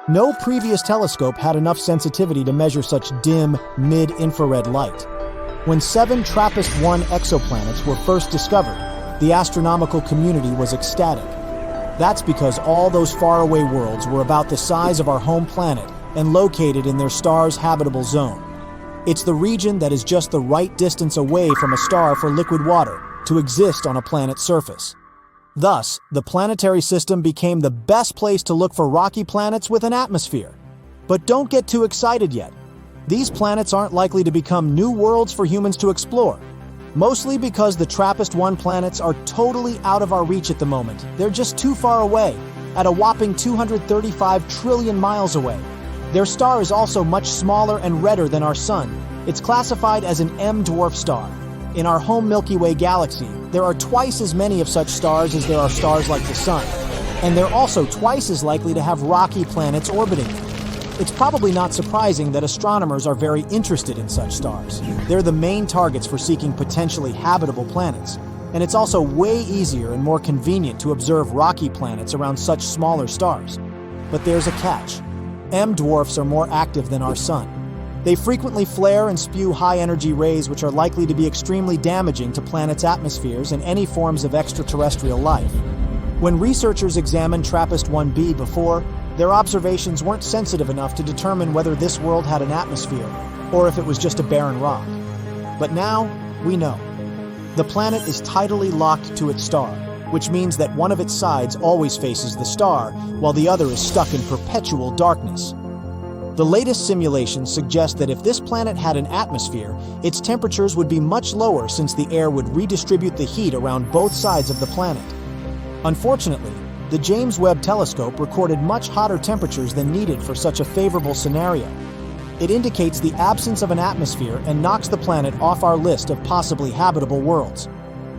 No previous telescope had enough sensitivity to measure such dim, mid-infrared light. When 7 TRAPPIST-1 exoplanets were first discovered, the astronomical community was ecstatic. That's because all those faraway worlds were about the size of our home planet and located in their star's habitable zone. It's the region that is just the right distance away from a star for liquid water to exist on a planet's surface. Thus, the planetary system became the best place to look for rocky planets with an atmosphere. But don't get too excited yet. these planets aren't likely to become new worlds for humans to explore. Mostly because the TRAPPIST-1 planets are totally out of our reach at the moment. They're just too far away, at a whopping 235 trillion miles away. Their star is also much smaller and redder than our Sun. It's classified as an M-dwarf star. In our home Milky Way galaxy, there are twice as many of such stars as there are stars like the Sun. And they're also twice as likely to have rocky planets orbiting them. It's probably not surprising that astronomers are very interested in such stars. They're the main targets for seeking potentially habitable planets. And it's also way easier and more convenient to observe rocky planets around such smaller stars. But there's a catch. M-dwarfs are more active than our Sun. They frequently flare and spew high-energy rays which are likely to be extremely damaging to planets' atmospheres and any forms of extraterrestrial life. When researchers examined TRAPPIST-1b before, their observations weren't sensitive enough to determine whether this world had an atmosphere, or if it was just a barren rock. But now, we know. The planet is tidally locked to its star, which means that one of its sides always faces the star, while the other is stuck in perpetual darkness. The latest simulations suggest that if this planet had an atmosphere, its temperatures would be much lower since the air would redistribute the heat around both sides of the planet. Unfortunately, the James Webb Telescope recorded much hotter temperatures than needed for such a favorable scenario. It indicates the absence of an atmosphere and knocks the planet off our list of possibly habitable worlds.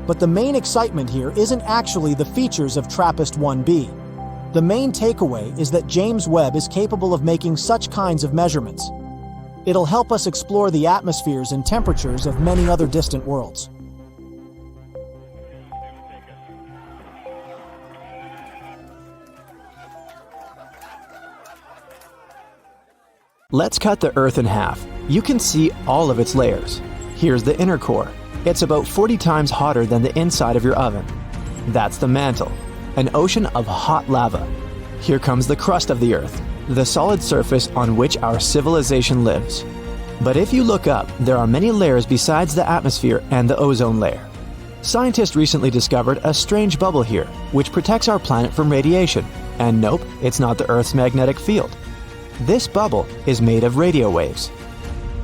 But the main excitement here isn't actually the features of TRAPPIST-1b. The main takeaway is that James Webb is capable of making such kinds of measurements. It'll help us explore the atmospheres and temperatures of many other distant worlds. Let's cut the Earth in half. You can see all of its layers. Here's the inner core. It's about 40 times hotter than the inside of your oven. That's the mantle, an ocean of hot lava. Here comes the crust of the Earth, the solid surface on which our civilization lives. But if you look up, there are many layers besides the atmosphere and the ozone layer. Scientists recently discovered a strange bubble here, which protects our planet from radiation. And nope, it's not the Earth's magnetic field. This bubble is made of radio waves.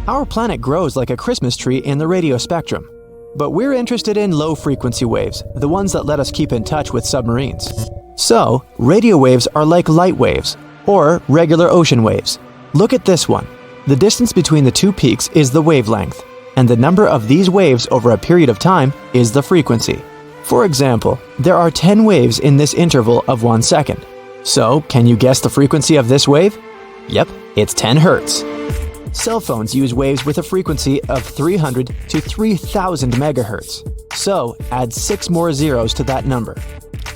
Our planet grows like a Christmas tree in the radio spectrum. But we're interested in low-frequency waves, the ones that let us keep in touch with submarines. So, radio waves are like light waves, or regular ocean waves. Look at this one. The distance between the two peaks is the wavelength, and the number of these waves over a period of time is the frequency. For example, there are 10 waves in this interval of 1 second. So, can you guess the frequency of this wave? Yep, it's 10 Hertz. Cell phones use waves with a frequency of 300 to 3000 megahertz. So, add 6 more zeros to that number.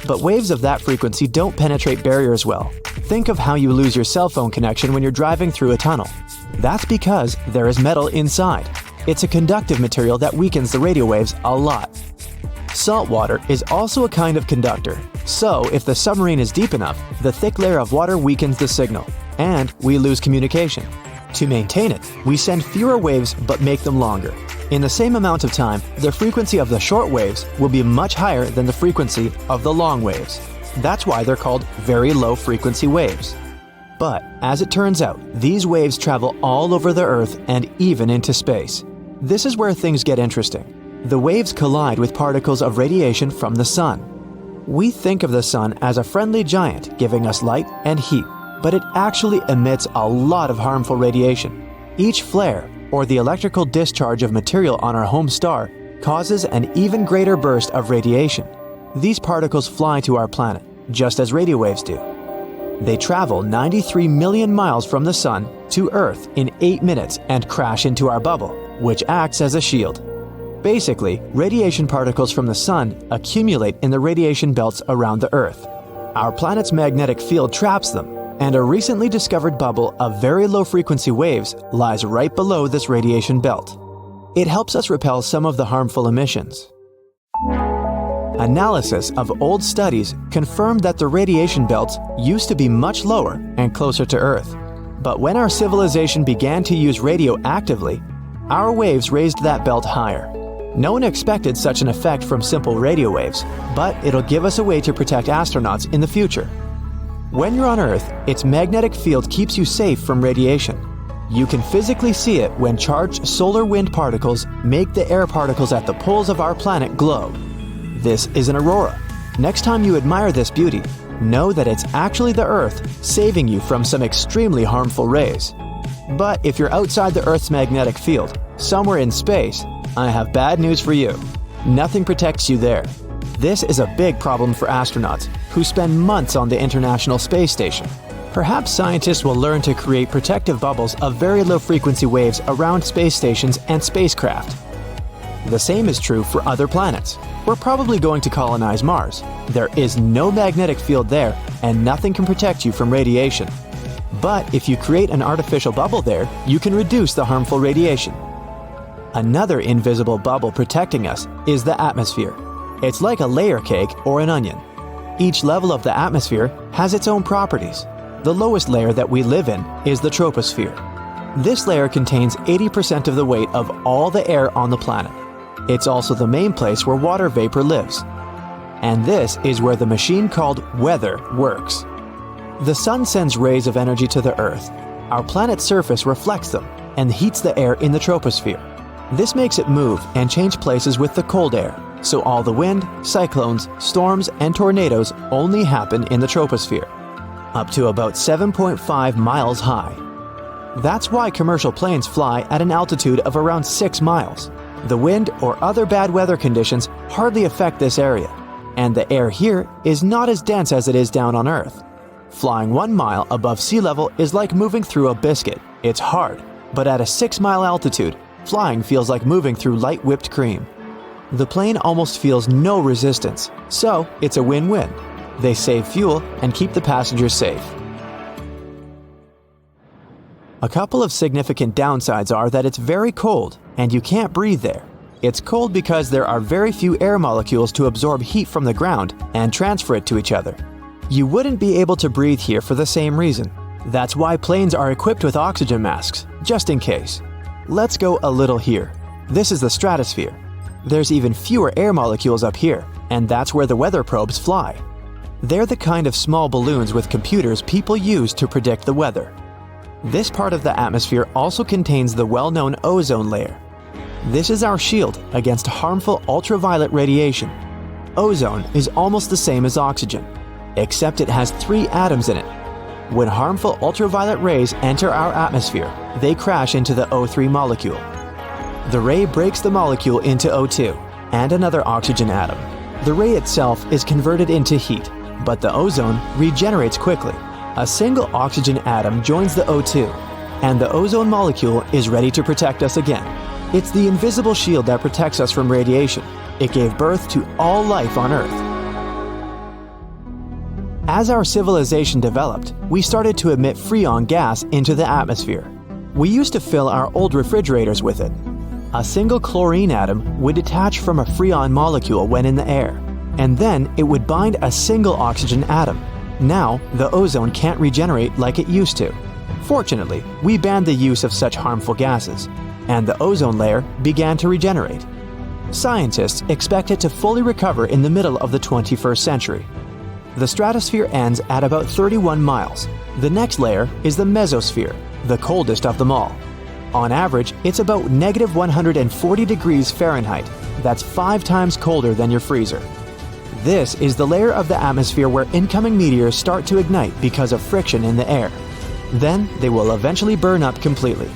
But waves of that frequency don't penetrate barriers well. Think of how you lose your cell phone connection when you're driving through a tunnel. That's because there is metal inside. It's a conductive material that weakens the radio waves a lot. Salt water is also a kind of conductor. So, if the submarine is deep enough, the thick layer of water weakens the signal, and we lose communication. To maintain it, we send fewer waves but make them longer. In the same amount of time, the frequency of the short waves will be much higher than the frequency of the long waves. That's why they're called very low frequency waves. But, as it turns out, these waves travel all over the Earth and even into space. This is where things get interesting. The waves collide with particles of radiation from the Sun. We think of the Sun as a friendly giant giving us light and heat, but it actually emits a lot of harmful radiation. Each flare, or the electrical discharge of material on our home star, causes an even greater burst of radiation. These particles fly to our planet, just as radio waves do. They travel 93 million miles from the Sun to Earth in 8 minutes and crash into our bubble, which acts as a shield. Basically, radiation particles from the Sun accumulate in the radiation belts around the Earth. Our planet's magnetic field traps them, and a recently discovered bubble of very low-frequency waves lies right below this radiation belt. It helps us repel some of the harmful emissions. Analysis of old studies confirmed that the radiation belts used to be much lower and closer to Earth. But when our civilization began to use radio actively, our waves raised that belt higher. No one expected such an effect from simple radio waves, but it'll give us a way to protect astronauts in the future. When you're on Earth, its magnetic field keeps you safe from radiation. You can physically see it when charged solar wind particles make the air particles at the poles of our planet glow. This is an aurora. Next time you admire this beauty, know that it's actually the Earth saving you from some extremely harmful rays. But if you're outside the Earth's magnetic field, somewhere in space, I have bad news for you. Nothing protects you there. This is a big problem for astronauts who spend months on the International Space Station. Perhaps scientists will learn to create protective bubbles of very low frequency waves around space stations and spacecraft. The same is true for other planets. We're probably going to colonize Mars. There is no magnetic field there, and nothing can protect you from radiation. But if you create an artificial bubble there, you can reduce the harmful radiation. Another invisible bubble protecting us is the atmosphere. It's like a layer cake or an onion. Each level of the atmosphere has its own properties. The lowest layer that we live in is the troposphere. This layer contains 80% of the weight of all the air on the planet. It's also the main place where water vapor lives. And this is where the machine called weather works. The sun sends rays of energy to the Earth. Our planet's surface reflects them and heats the air in the troposphere. This makes it move and change places with the cold air, so all the wind, cyclones, storms, and tornadoes only happen in the troposphere, up to about 7.5 miles high. That's why commercial planes fly at an altitude of around 6 miles. The wind or other bad weather conditions hardly affect this area, and the air here is not as dense as it is down on Earth. Flying 1 mile above sea level is like moving through a biscuit. It's hard, but at a 6-mile altitude, flying feels like moving through light whipped cream. The plane almost feels no resistance, so it's a win-win. They save fuel and keep the passengers safe. A couple of significant downsides are that it's very cold and you can't breathe there. It's cold because there are very few air molecules to absorb heat from the ground and transfer it to each other. You wouldn't be able to breathe here for the same reason. That's why planes are equipped with oxygen masks, just in case. Let's go a little here. This is the stratosphere. There's even fewer air molecules up here, and that's where the weather probes fly. They're the kind of small balloons with computers people use to predict the weather. This part of the atmosphere also contains the well-known ozone layer. This is our shield against harmful ultraviolet radiation. Ozone is almost the same as oxygen, except it has 3 atoms in it. When harmful ultraviolet rays enter our atmosphere, they crash into the O3 molecule. The ray breaks the molecule into O2 and another oxygen atom. The ray itself is converted into heat, but the ozone regenerates quickly. A single oxygen atom joins the O2, and the ozone molecule is ready to protect us again. It's the invisible shield that protects us from radiation. It gave birth to all life on Earth. As our civilization developed, we started to emit freon gas into the atmosphere. We used to fill our old refrigerators with it. A single chlorine atom would detach from a freon molecule when in the air, and then it would bind a single oxygen atom. Now, the ozone can't regenerate like it used to. Fortunately, we banned the use of such harmful gases, and the ozone layer began to regenerate. Scientists expect it to fully recover in the middle of the 21st century. The stratosphere ends at about 31 miles. The next layer is the mesosphere, the coldest of them all. On average, it's about negative 140 degrees Fahrenheit. That's 5 times colder than your freezer. This is the layer of the atmosphere where incoming meteors start to ignite because of friction in the air. Then they will eventually burn up completely.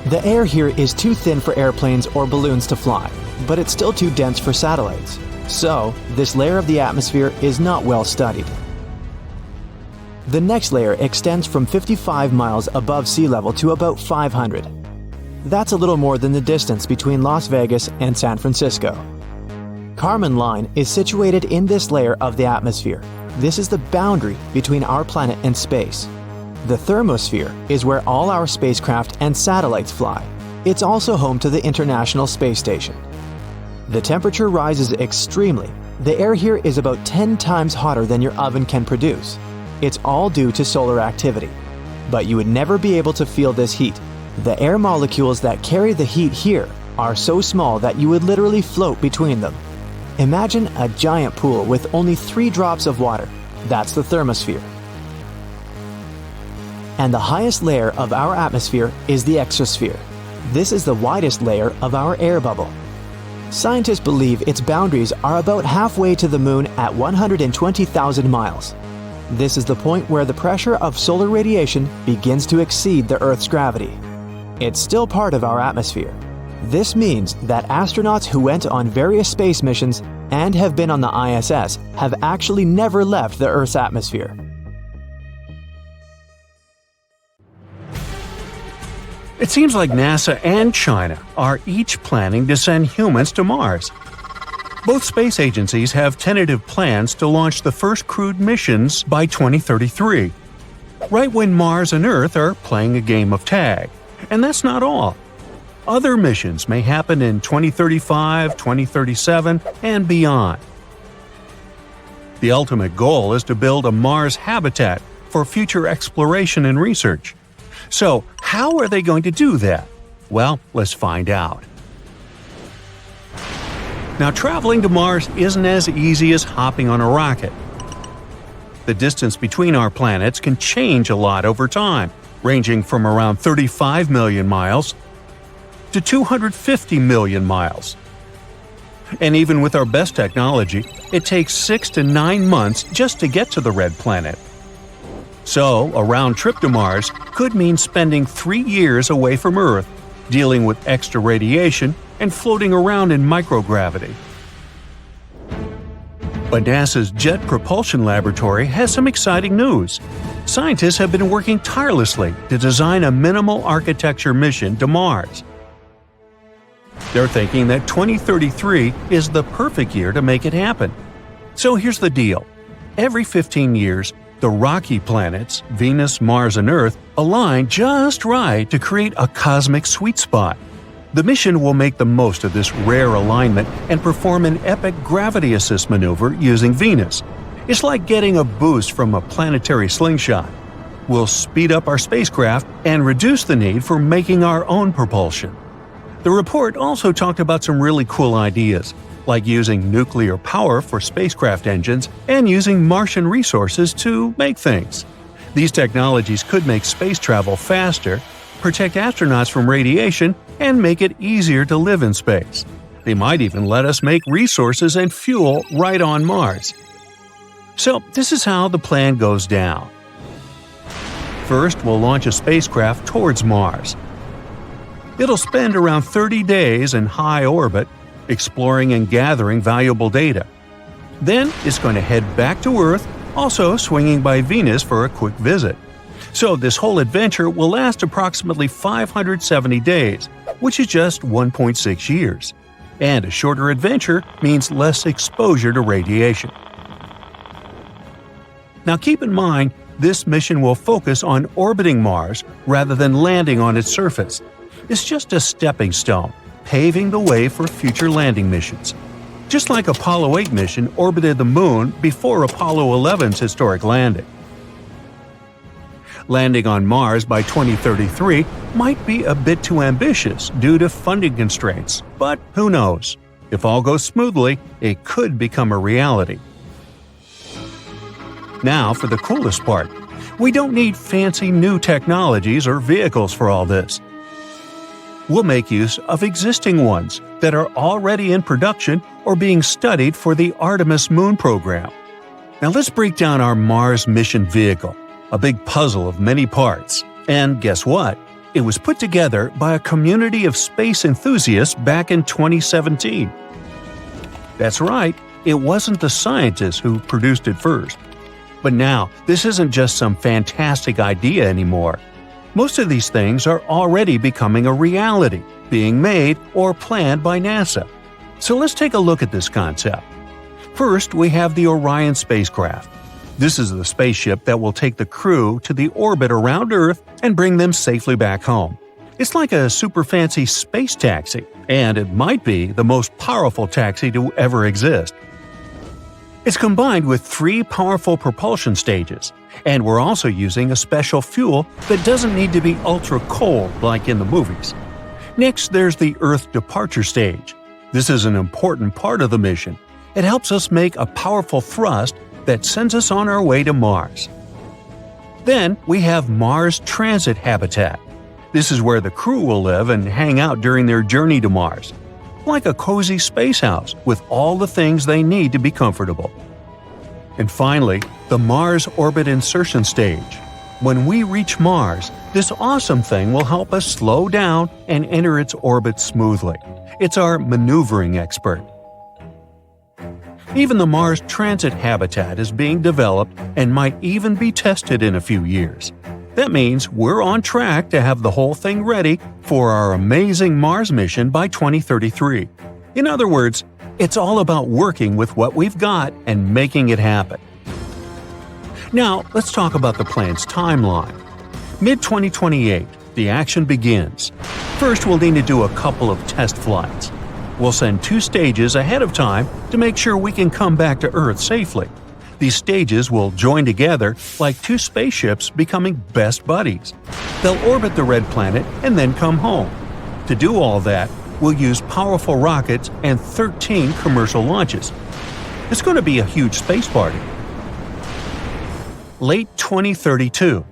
The air here is too thin for airplanes or balloons to fly, but it's still too dense for satellites. So, this layer of the atmosphere is not well studied. The next layer extends from 55 miles above sea level to about 500. That's a little more than the distance between Las Vegas and San Francisco. Kármán line is situated in this layer of the atmosphere. This is the boundary between our planet and space. The thermosphere is where all our spacecraft and satellites fly. It's also home to the International Space Station. The temperature rises extremely. The air here is about 10 times hotter than your oven can produce. It's all due to solar activity. But you would never be able to feel this heat. The air molecules that carry the heat here are so small that you would literally float between them. Imagine a giant pool with only 3 drops of water. That's the thermosphere. and the highest layer of our atmosphere is the exosphere. This is the widest layer of our air bubble. Scientists believe its boundaries are about halfway to the Moon at 120,000 miles. This is the point where the pressure of solar radiation begins to exceed the Earth's gravity. It's still part of our atmosphere. This means that astronauts who went on various space missions and have been on the ISS have actually never left the Earth's atmosphere. It seems like NASA and China are each planning to send humans to Mars. Both space agencies have tentative plans to launch the first crewed missions by 2033, right when Mars and Earth are playing a game of tag. And that's not all. Other missions may happen in 2035, 2037, and beyond. The ultimate goal is to build a Mars habitat for future exploration and research. So, how are they going to do that? Well, let's find out. Now, traveling to Mars isn't as easy as hopping on a rocket. The distance between our planets can change a lot over time, ranging from around 35 million miles to 250 million miles. And even with our best technology, it takes 6 to 9 months just to get to the red planet. So, a round trip to Mars could mean spending 3 years away from Earth, dealing with extra radiation and floating around in microgravity. But NASA's Jet Propulsion Laboratory has some exciting news. Scientists have been working tirelessly to design a minimal architecture mission to Mars. They're thinking that 2033 is the perfect year to make it happen. So here's the deal. Every 15 years, the rocky planets, Venus, Mars, and Earth, align just right to create a cosmic sweet spot. The mission will make the most of this rare alignment and perform an epic gravity assist maneuver using Venus. It's like getting a boost from a planetary slingshot. We'll speed up our spacecraft and reduce the need for making our own propulsion. The report also talked about some really cool ideas, like using nuclear power for spacecraft engines and using Martian resources to make things. These technologies could make space travel faster, protect astronauts from radiation, and make it easier to live in space. They might even let us make resources and fuel right on Mars. So, this is how the plan goes down. First, we'll launch a spacecraft towards Mars. It'll spend around 30 days in high orbit, exploring and gathering valuable data. Then, it's going to head back to Earth, also swinging by Venus for a quick visit. So this whole adventure will last approximately 570 days, which is just 1.6 years. And a shorter adventure means less exposure to radiation. Now keep in mind, this mission will focus on orbiting Mars rather than landing on its surface. It's just a stepping stone, paving the way for future landing missions. Just like Apollo 8 mission orbited the Moon before Apollo 11's historic landing. Landing on Mars by 2033 might be a bit too ambitious due to funding constraints, but who knows? If all goes smoothly, it could become a reality. Now for the coolest part. We don't need fancy new technologies or vehicles for all this. We'll make use of existing ones that are already in production or being studied for the Artemis moon program. Now let's break down our Mars mission vehicle. A big puzzle of many parts. And guess what? It was put together by a community of space enthusiasts back in 2017. That's right, it wasn't the scientists who produced it first. But now, this isn't just some fantastic idea anymore. Most of these things are already becoming a reality, being made or planned by NASA. So let's take a look at this concept. First, we have the Orion spacecraft. This is the spaceship that will take the crew to the orbit around Earth and bring them safely back home. It's like a super fancy space taxi, and it might be the most powerful taxi to ever exist. It's combined with 3 powerful propulsion stages, and we're also using a special fuel that doesn't need to be ultra cold like in the movies. Next, there's the Earth departure stage. This is an important part of the mission. It helps us make a powerful thrust that sends us on our way to Mars. Then we have Mars transit habitat. This is where the crew will live and hang out during their journey to Mars. Like a cozy space house with all the things they need to be comfortable. And finally, the Mars orbit insertion stage. When we reach Mars, this awesome thing will help us slow down and enter its orbit smoothly. It's our maneuvering expert. Even the Mars transit habitat is being developed and might even be tested in a few years. That means we're on track to have the whole thing ready for our amazing Mars mission by 2033. In other words, it's all about working with what we've got and making it happen. Now, let's talk about the plan's timeline. Mid-2028, the action begins. First, we'll need to do a couple of test flights. We'll send 2 stages ahead of time to make sure we can come back to Earth safely. These stages will join together like 2 spaceships becoming best buddies. They'll orbit the red planet and then come home. To do all that, we'll use powerful rockets and 13 commercial launches. It's going to be a huge space party. Late 2032.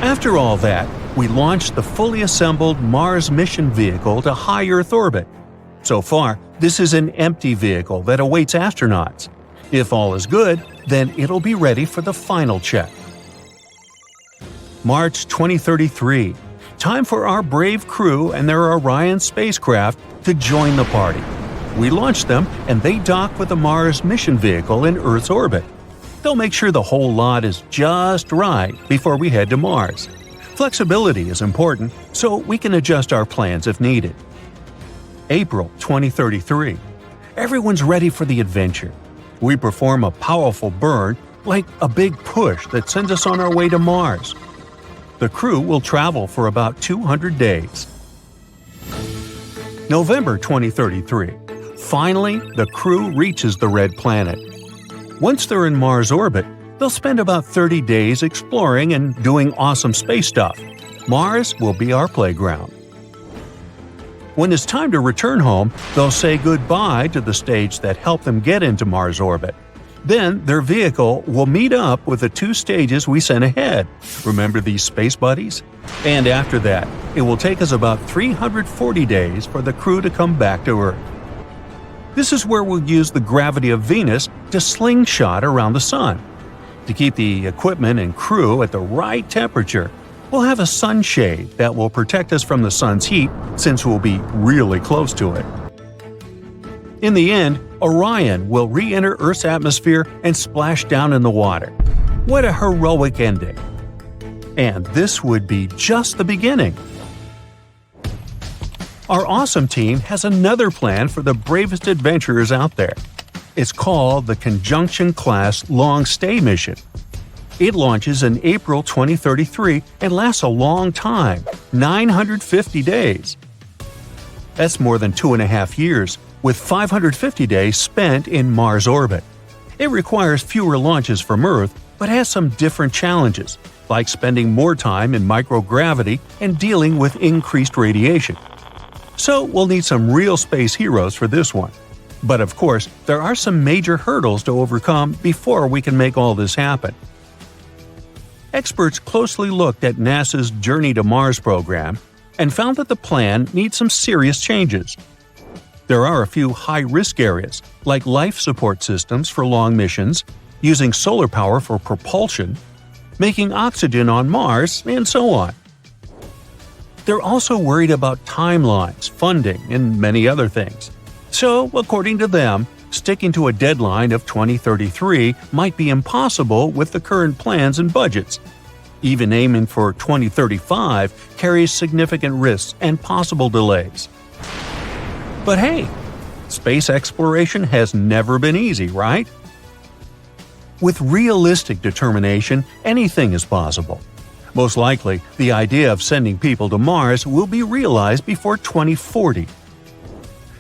After all that, we launched the fully assembled Mars mission vehicle to high Earth orbit. So far, this is an empty vehicle that awaits astronauts. If all is good, then it'll be ready for the final check. March 2033. Time for our brave crew and their Orion spacecraft to join the party. We launch them and they dock with the Mars mission vehicle in Earth's orbit. They'll make sure the whole lot is just right before we head to Mars. Flexibility is important, so we can adjust our plans if needed. April 2033. Everyone's ready for the adventure. We perform a powerful burn, like a big push that sends us on our way to Mars. The crew will travel for about 200 days. November 2033. Finally, the crew reaches the red planet. Once they're in Mars orbit, they'll spend about 30 days exploring and doing awesome space stuff. Mars will be our playground. When it's time to return home, they'll say goodbye to the stage that helped them get into Mars orbit. Then their vehicle will meet up with the 2 stages we sent ahead. Remember these space buddies? And after that, it will take us about 340 days for the crew to come back to Earth. This is where we'll use the gravity of Venus to slingshot around the Sun. To keep the equipment and crew at the right temperature, we'll have a sunshade that will protect us from the Sun's heat since we'll be really close to it. In the end, Orion will re-enter Earth's atmosphere and splash down in the water. What a heroic ending! And this would be just the beginning. Our awesome team has another plan for the bravest adventurers out there. It's called the Conjunction-class long-stay mission. It launches in April 2033 and lasts a long time, 950 days. That's more than 2.5 years, with 550 days spent in Mars orbit. It requires fewer launches from Earth, but has some different challenges, like spending more time in microgravity and dealing with increased radiation. So we'll need some real space heroes for this one. But of course, there are some major hurdles to overcome before we can make all this happen. Experts closely looked at NASA's Journey to Mars program and found that the plan needs some serious changes. There are a few high-risk areas, like life support systems for long missions, using solar power for propulsion, making oxygen on Mars, and so on. They're also worried about timelines, funding, and many other things. So, according to them, sticking to a deadline of 2033 might be impossible with the current plans and budgets. Even aiming for 2035 carries significant risks and possible delays. But hey, space exploration has never been easy, right? With realistic determination, anything is possible. Most likely, the idea of sending people to Mars will be realized before 2040.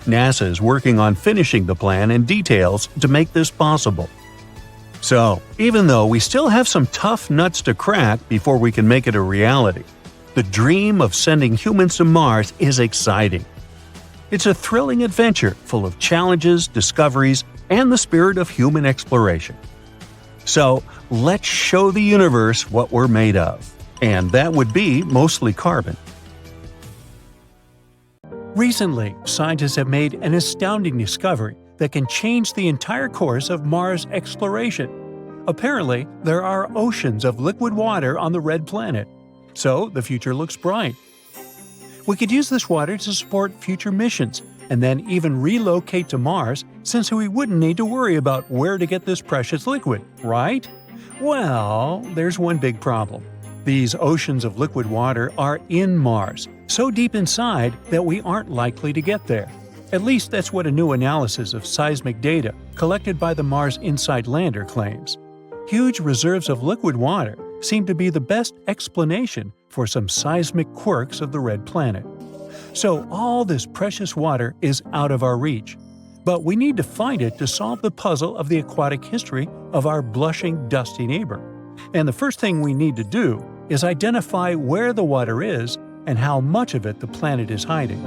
NASA is working on finishing the plan and details to make this possible. So, even though we still have some tough nuts to crack before we can make it a reality, the dream of sending humans to Mars is exciting. It's a thrilling adventure full of challenges, discoveries, and the spirit of human exploration. So let's show the universe what we're made of. And that would be mostly carbon. Recently, scientists have made an astounding discovery that can change the entire course of Mars exploration. Apparently, there are oceans of liquid water on the red planet. So the future looks bright. We could use this water to support future missions and then even relocate to Mars since we wouldn't need to worry about where to get this precious liquid, right? Well, there's one big problem. These oceans of liquid water are in Mars, so deep inside that we aren't likely to get there. At least that's what a new analysis of seismic data collected by the Mars InSight lander claims. Huge reserves of liquid water seem to be the best explanation for some seismic quirks of the red planet. So all this precious water is out of our reach. But we need to find it to solve the puzzle of the aquatic history of our blushing, dusty neighbor. And the first thing we need to do is identify where the water is and how much of it the planet is hiding.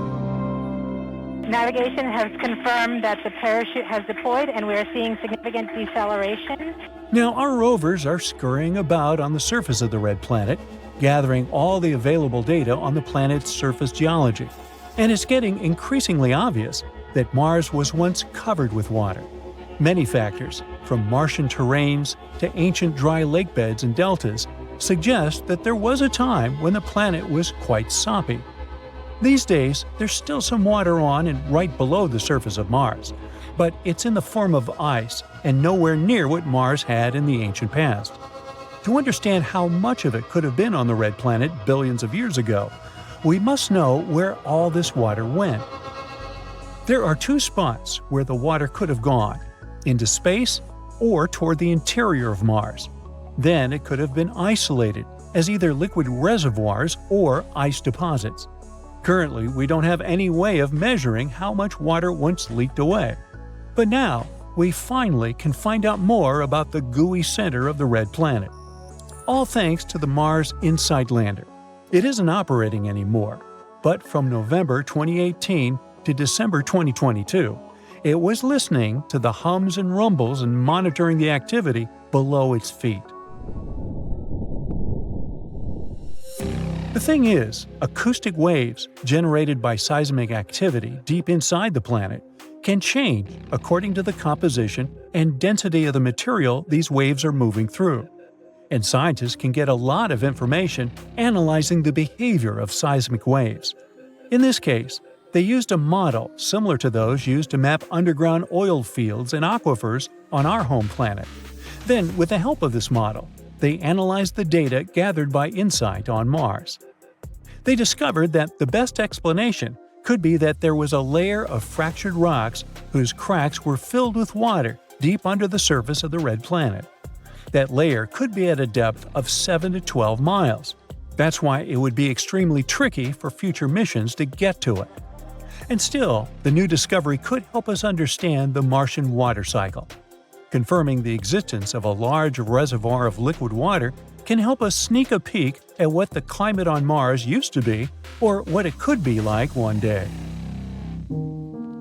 Navigation has confirmed that the parachute has deployed and we are seeing significant deceleration. Now, our rovers are scurrying about on the surface of the red planet, gathering all the available data on the planet's surface geology. And it's getting increasingly obvious that Mars was once covered with water. Many factors, from Martian terrains to ancient dry lake beds and deltas, suggest that there was a time when the planet was quite soppy. These days, there's still some water on and right below the surface of Mars, but it's in the form of ice and nowhere near what Mars had in the ancient past. To understand how much of it could have been on the red planet billions of years ago, we must know where all this water went. There are two spots where the water could have gone: into space or toward the interior of Mars. Then it could have been isolated as either liquid reservoirs or ice deposits. Currently, we don't have any way of measuring how much water once leaked away. But now, we finally can find out more about the gooey center of the red planet. All thanks to the Mars InSight lander. It isn't operating anymore, but from November 2018 to December 2022, it was listening to the hums and rumbles and monitoring the activity below its feet. The thing is, acoustic waves generated by seismic activity deep inside the planet can change according to the composition and density of the material these waves are moving through. And scientists can get a lot of information analyzing the behavior of seismic waves. In this case, they used a model similar to those used to map underground oil fields and aquifers on our home planet. Then, with the help of this model, they analyzed the data gathered by InSight on Mars. They discovered that the best explanation could be that there was a layer of fractured rocks whose cracks were filled with water deep under the surface of the red planet. That layer could be at a depth of 7 to 12 miles. That's why it would be extremely tricky for future missions to get to it. And still, the new discovery could help us understand the Martian water cycle. Confirming the existence of a large reservoir of liquid water can help us sneak a peek at what the climate on Mars used to be or what it could be like one day.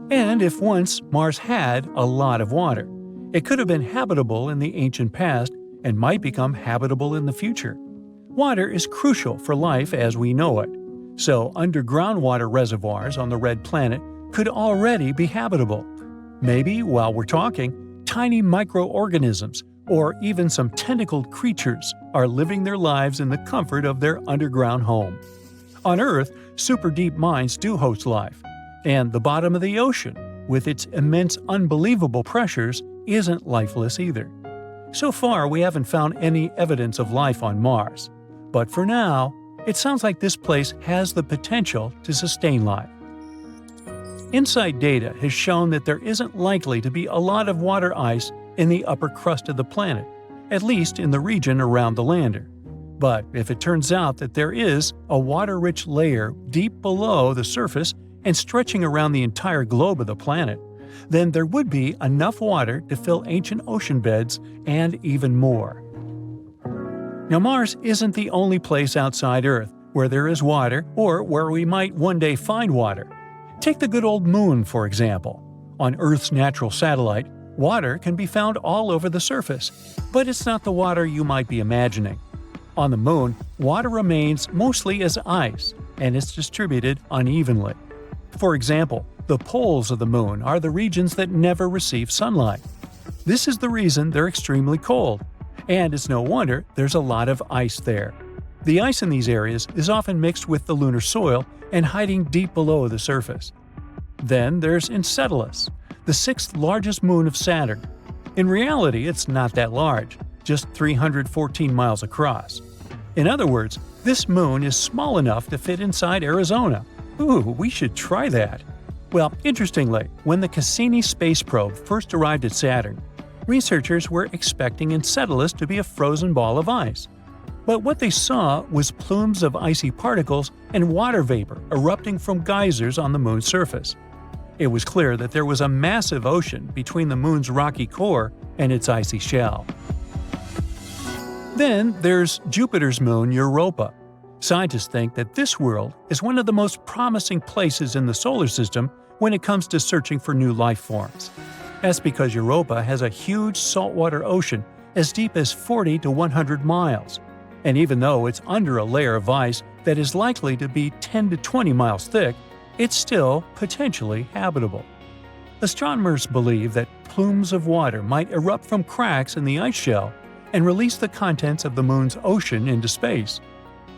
And if once Mars had a lot of water, it could have been habitable in the ancient past and might become habitable in the future. Water is crucial for life as we know it, so underground water reservoirs on the red planet could already be habitable. Maybe, while we're talking, tiny microorganisms or even some tentacled creatures are living their lives in the comfort of their underground home. On Earth, super deep mines do host life, and the bottom of the ocean, with its immense unbelievable pressures, isn't lifeless either. So far, we haven't found any evidence of life on Mars, but for now, it sounds like this place has the potential to sustain life. InSight data has shown that there isn't likely to be a lot of water ice in the upper crust of the planet, at least in the region around the lander. But if it turns out that there is a water-rich layer deep below the surface and stretching around the entire globe of the planet, then there would be enough water to fill ancient ocean beds and even more. Now, Mars isn't the only place outside Earth where there is water or where we might one day find water. Take the good old Moon, for example. On Earth's natural satellite, Water can be found all over the surface, but it's not the water you might be imagining. On the Moon, water remains mostly as ice, and it's distributed unevenly. For example, the poles of the Moon are the regions that never receive sunlight. This is the reason they're extremely cold, and it's no wonder there's a lot of ice there. The ice in these areas is often mixed with the lunar soil and hiding deep below the surface. Then there's Enceladus, the sixth largest moon of Saturn. In reality, it's not that large, just 314 miles across. In other words, this moon is small enough to fit inside Arizona. Ooh, we should try that. Well, interestingly, when the Cassini space probe first arrived at Saturn, researchers were expecting Enceladus to be a frozen ball of ice. But what they saw was plumes of icy particles and water vapor erupting from geysers on the moon's surface. It was clear that there was a massive ocean between the moon's rocky core and its icy shell. Then there's Jupiter's moon Europa. Scientists think that this world is one of the most promising places in the solar system when it comes to searching for new life forms. That's because Europa has a huge saltwater ocean as deep as 40 to 100 miles. And even though it's under a layer of ice that is likely to be 10 to 20 miles thick, it's still potentially habitable. Astronomers believe that plumes of water might erupt from cracks in the ice shell and release the contents of the moon's ocean into space.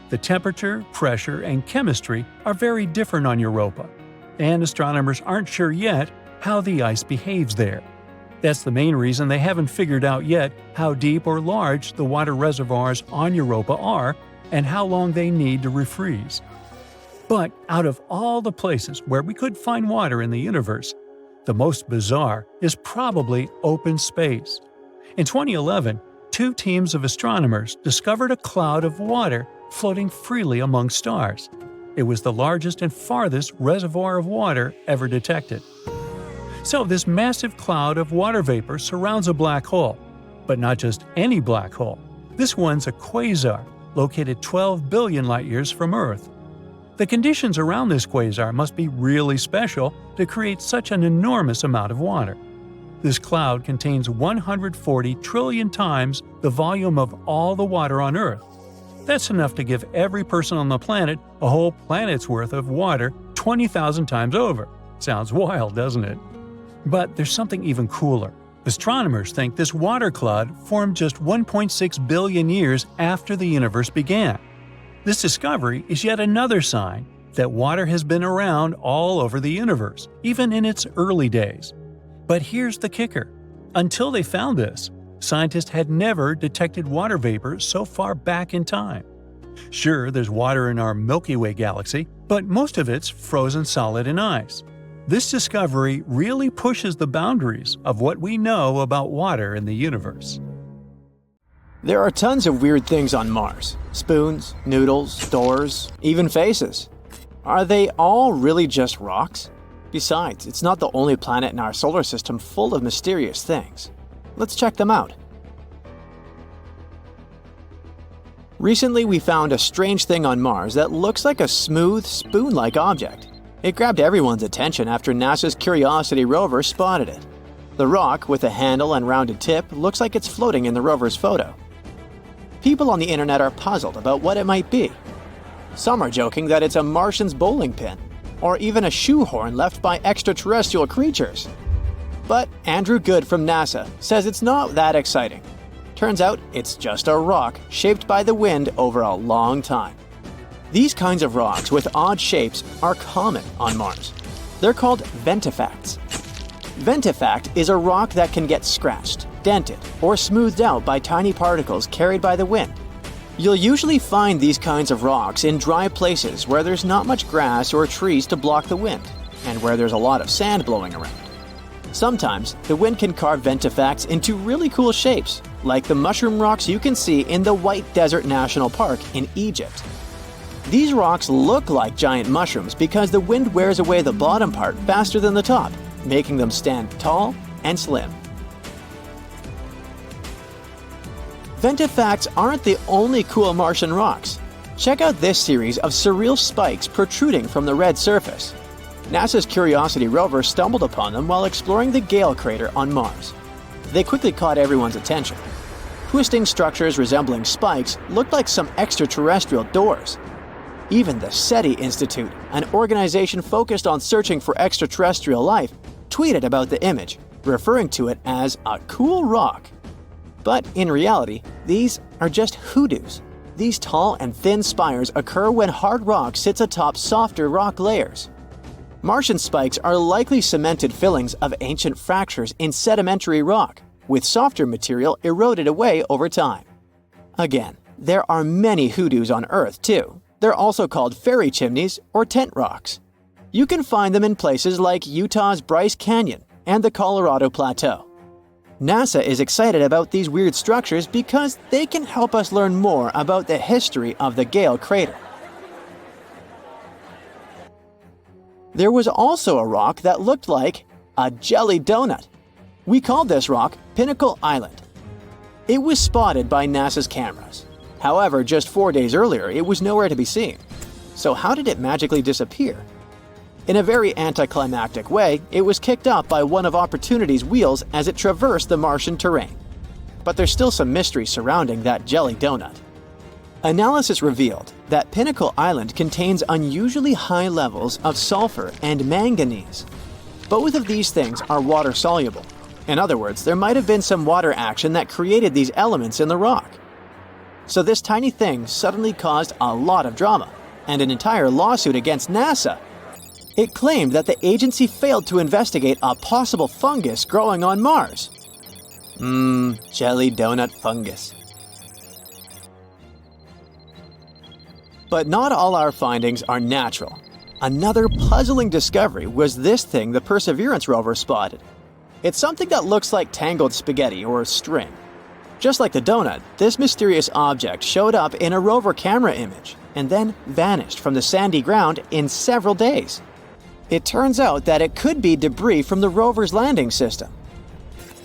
The temperature, pressure, and chemistry are very different on Europa, and astronomers aren't sure yet how the ice behaves there. That's the main reason they haven't figured out yet how deep or large the water reservoirs on Europa are and how long they need to refreeze. But out of all the places where we could find water in the universe, the most bizarre is probably open space. In 2011, two teams of astronomers discovered a cloud of water floating freely among stars. It was the largest and farthest reservoir of water ever detected. So this massive cloud of water vapor surrounds a black hole. But not just any black hole. This one's a quasar, located 12 billion light-years from Earth. The conditions around this quasar must be really special to create such an enormous amount of water. This cloud contains 140 trillion times the volume of all the water on Earth. That's enough to give every person on the planet a whole planet's worth of water 20,000 times over. Sounds wild, doesn't it? But there's something even cooler. Astronomers think this water cloud formed just 1.6 billion years after the universe began. This discovery is yet another sign that water has been around all over the universe, even in its early days. But here's the kicker. Until they found this, scientists had never detected water vapor so far back in time. Sure, there's water in our Milky Way galaxy, but most of it's frozen solid in ice. This discovery really pushes the boundaries of what we know about water in the universe. There are tons of weird things on Mars. Spoons, noodles, doors, even faces. Are they all really just rocks? Besides, it's not the only planet in our solar system full of mysterious things. Let's check them out. Recently, we found a strange thing on Mars that looks like a smooth, spoon-like object. It grabbed everyone's attention after NASA's Curiosity rover spotted it. The rock, with a handle and rounded tip, looks like it's floating in the rover's photo. People on the internet are puzzled about what it might be. Some are joking that it's a Martian's bowling pin, or even a shoehorn left by extraterrestrial creatures. But Andrew Good from NASA says it's not that exciting. Turns out it's just a rock shaped by the wind over a long time. These kinds of rocks with odd shapes are common on Mars. They're called ventifacts. Ventifact is a rock that can get scratched, dented, or smoothed out by tiny particles carried by the wind. You'll usually find these kinds of rocks in dry places where there's not much grass or trees to block the wind, and where there's a lot of sand blowing around. Sometimes, the wind can carve ventifacts into really cool shapes, like the mushroom rocks you can see in the White Desert National Park in Egypt. These rocks look like giant mushrooms because the wind wears away the bottom part faster than the top, making them stand tall and slim. Ventifacts aren't the only cool Martian rocks. Check out this series of surreal spikes protruding from the red surface. NASA's Curiosity rover stumbled upon them while exploring the Gale crater on Mars. They quickly caught everyone's attention. Twisting structures resembling spikes looked like some extraterrestrial doors. Even the SETI Institute, an organization focused on searching for extraterrestrial life, tweeted about the image, referring to it as a cool rock. But in reality, these are just hoodoos. These tall and thin spires occur when hard rock sits atop softer rock layers. Martian spikes are likely cemented fillings of ancient fractures in sedimentary rock, with softer material eroded away over time. Again, there are many hoodoos on Earth too. They're also called fairy chimneys or tent rocks. You can find them in places like Utah's Bryce Canyon and the Colorado Plateau. NASA is excited about these weird structures because they can help us learn more about the history of the Gale crater. There was also a rock that looked like a jelly donut. We called this rock Pinnacle Island. It was spotted by NASA's cameras. However, just 4 days earlier, it was nowhere to be seen. So how did it magically disappear? In a very anticlimactic way, it was kicked up by one of Opportunity's wheels as it traversed the Martian terrain. But there's still some mystery surrounding that jelly donut. Analysis revealed that Pinnacle Island contains unusually high levels of sulfur and manganese. Both of these things are water-soluble. In other words, there might have been some water action that created these elements in the rock. So this tiny thing suddenly caused a lot of drama, and an entire lawsuit against NASA. It claimed that the agency failed to investigate a possible fungus growing on Mars. Jelly donut fungus. But not all our findings are natural. Another puzzling discovery was this thing the Perseverance rover spotted. It's something that looks like tangled spaghetti or string. Just like the donut, this mysterious object showed up in a rover camera image and then vanished from the sandy ground in several days. It turns out that it could be debris from the rover's landing system.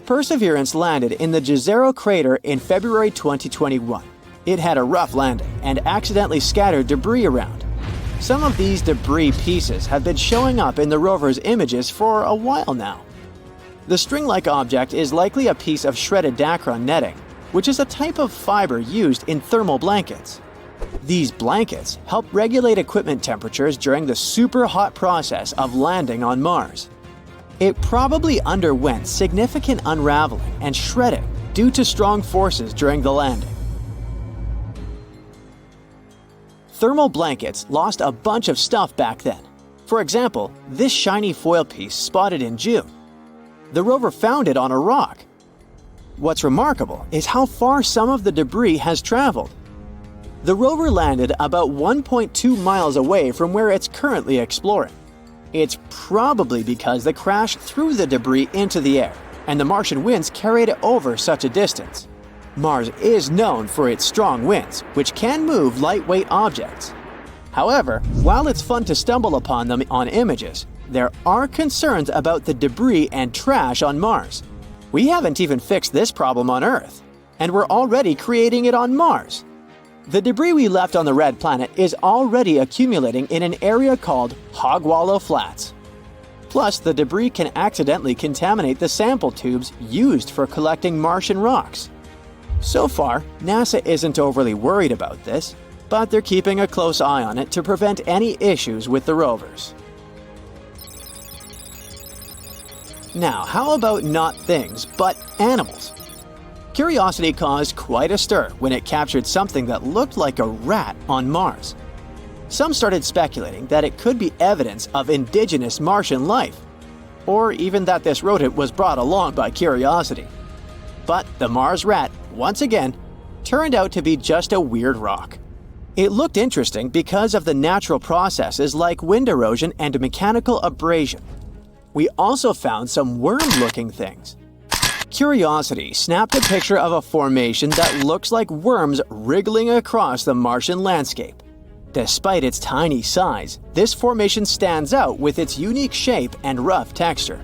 Perseverance landed in the Jezero crater in February 2021. It had a rough landing and accidentally scattered debris around. Some of these debris pieces have been showing up in the rover's images for a while now. The string-like object is likely a piece of shredded Dacron netting, which is a type of fiber used in thermal blankets. These blankets help regulate equipment temperatures during the super hot process of landing on Mars. It probably underwent significant unraveling and shredding due to strong forces during the landing. Thermal blankets lost a bunch of stuff back then. For example, this shiny foil piece spotted in June. The rover found it on a rock. What's remarkable is how far some of the debris has traveled. The rover landed about 1.2 miles away from where it's currently exploring. It's probably because the crash threw the debris into the air, and the Martian winds carried it over such a distance. Mars is known for its strong winds, which can move lightweight objects. However, while it's fun to stumble upon them on images, there are concerns about the debris and trash on Mars. We haven't even fixed this problem on Earth, and we're already creating it on Mars. The debris we left on the red planet is already accumulating in an area called Hogwallow Flats. Plus, the debris can accidentally contaminate the sample tubes used for collecting Martian rocks. So far, NASA isn't overly worried about this, but they're keeping a close eye on it to prevent any issues with the rovers. Now, how about not things, but animals? Curiosity caused quite a stir when it captured something that looked like a rat on Mars. Some started speculating that it could be evidence of indigenous Martian life, or even that this rodent was brought along by Curiosity. But the Mars rat, once again, turned out to be just a weird rock. It looked interesting because of the natural processes like wind erosion and mechanical abrasion. We also found some worm-looking things. Curiosity snapped a picture of a formation that looks like worms wriggling across the Martian landscape. Despite its tiny size, this formation stands out with its unique shape and rough texture.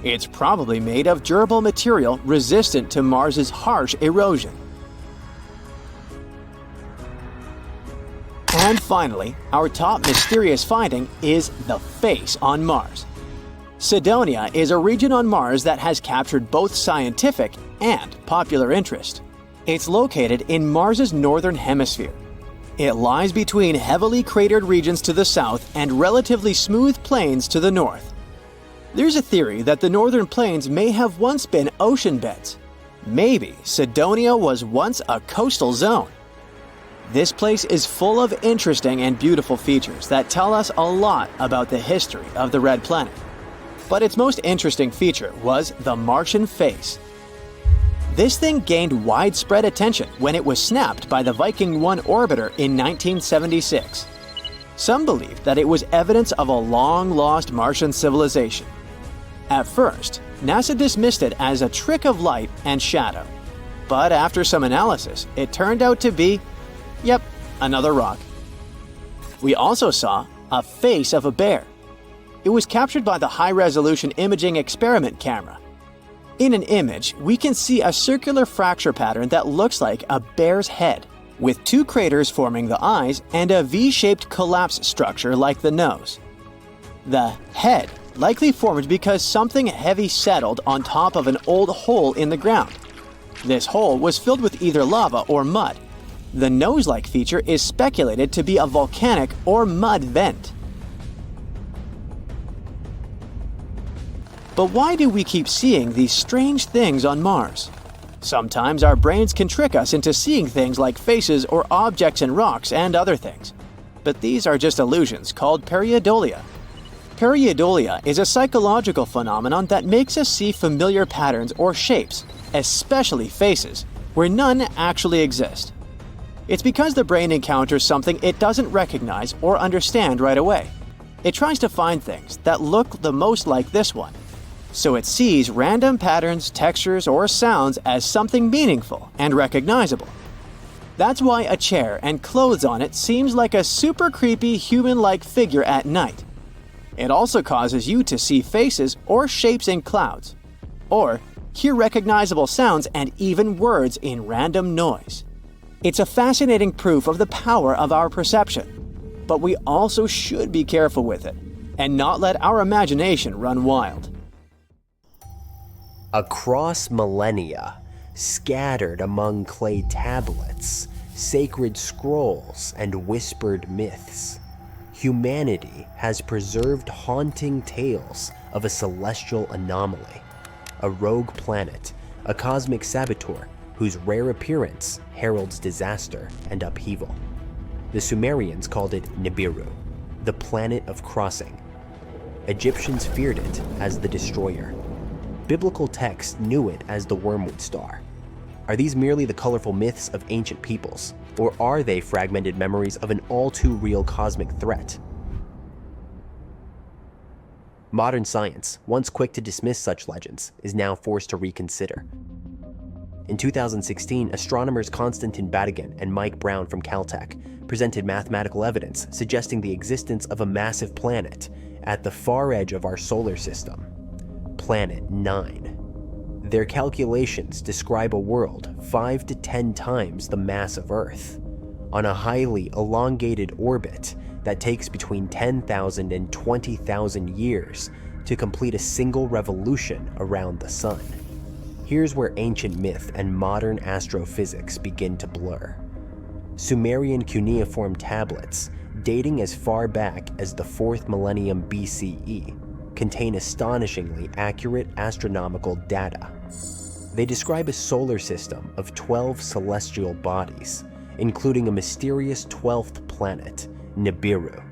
It's probably made of durable material resistant to Mars's harsh erosion. And finally, our top mysterious finding is the face on Mars. Cydonia is a region on Mars that has captured both scientific and popular interest. It's located in Mars's northern hemisphere. It lies between heavily cratered regions to the south and relatively smooth plains to the north. There's a theory that the northern plains may have once been ocean beds. Maybe Cydonia was once a coastal zone. This place is full of interesting and beautiful features that tell us a lot about the history of the Red Planet. But its most interesting feature was the Martian face. This thing gained widespread attention when it was snapped by the Viking 1 orbiter in 1976. Some believed that it was evidence of a long-lost Martian civilization. At first, NASA dismissed it as a trick of light and shadow. But after some analysis, it turned out to be, yep, another rock. We also saw a face of a bear. It was captured by the high-resolution imaging experiment camera. In an image, we can see a circular fracture pattern that looks like a bear's head, with two craters forming the eyes and a V-shaped collapse structure like the nose. The head likely formed because something heavy settled on top of an old hole in the ground. This hole was filled with either lava or mud. The nose-like feature is speculated to be a volcanic or mud vent. But why do we keep seeing these strange things on Mars? Sometimes our brains can trick us into seeing things like faces or objects in rocks and other things. But these are just illusions called pareidolia. Pareidolia is a psychological phenomenon that makes us see familiar patterns or shapes, especially faces, where none actually exist. It's because the brain encounters something it doesn't recognize or understand right away. It tries to find things that look the most like this one. So it sees random patterns, textures, or sounds as something meaningful and recognizable. That's why a chair and clothes on it seems like a super creepy human-like figure at night. It also causes you to see faces or shapes in clouds, or hear recognizable sounds and even words in random noise. It's a fascinating proof of the power of our perception, but we also should be careful with it and not let our imagination run wild. Across millennia, scattered among clay tablets, sacred scrolls, and whispered myths, humanity has preserved haunting tales of a celestial anomaly, a rogue planet, a cosmic saboteur whose rare appearance heralds disaster and upheaval. The Sumerians called it Nibiru, the planet of crossing. Egyptians feared it as the destroyer. Biblical texts knew it as the wormwood star. Are these merely the colorful myths of ancient peoples, or are they fragmented memories of an all-too-real cosmic threat? Modern science, once quick to dismiss such legends, is now forced to reconsider. In 2016, astronomers Konstantin Batygin and Mike Brown from Caltech presented mathematical evidence suggesting the existence of a massive planet at the far edge of our solar system, Planet 9. Their calculations describe a world 5 to 10 times the mass of Earth, on a highly elongated orbit that takes between 10,000 and 20,000 years to complete a single revolution around the Sun. Here's where ancient myth and modern astrophysics begin to blur. Sumerian cuneiform tablets, dating as far back as the 4th millennium BCE, contain astonishingly accurate astronomical data. They describe a solar system of 12 celestial bodies, including a mysterious 12th planet, Nibiru.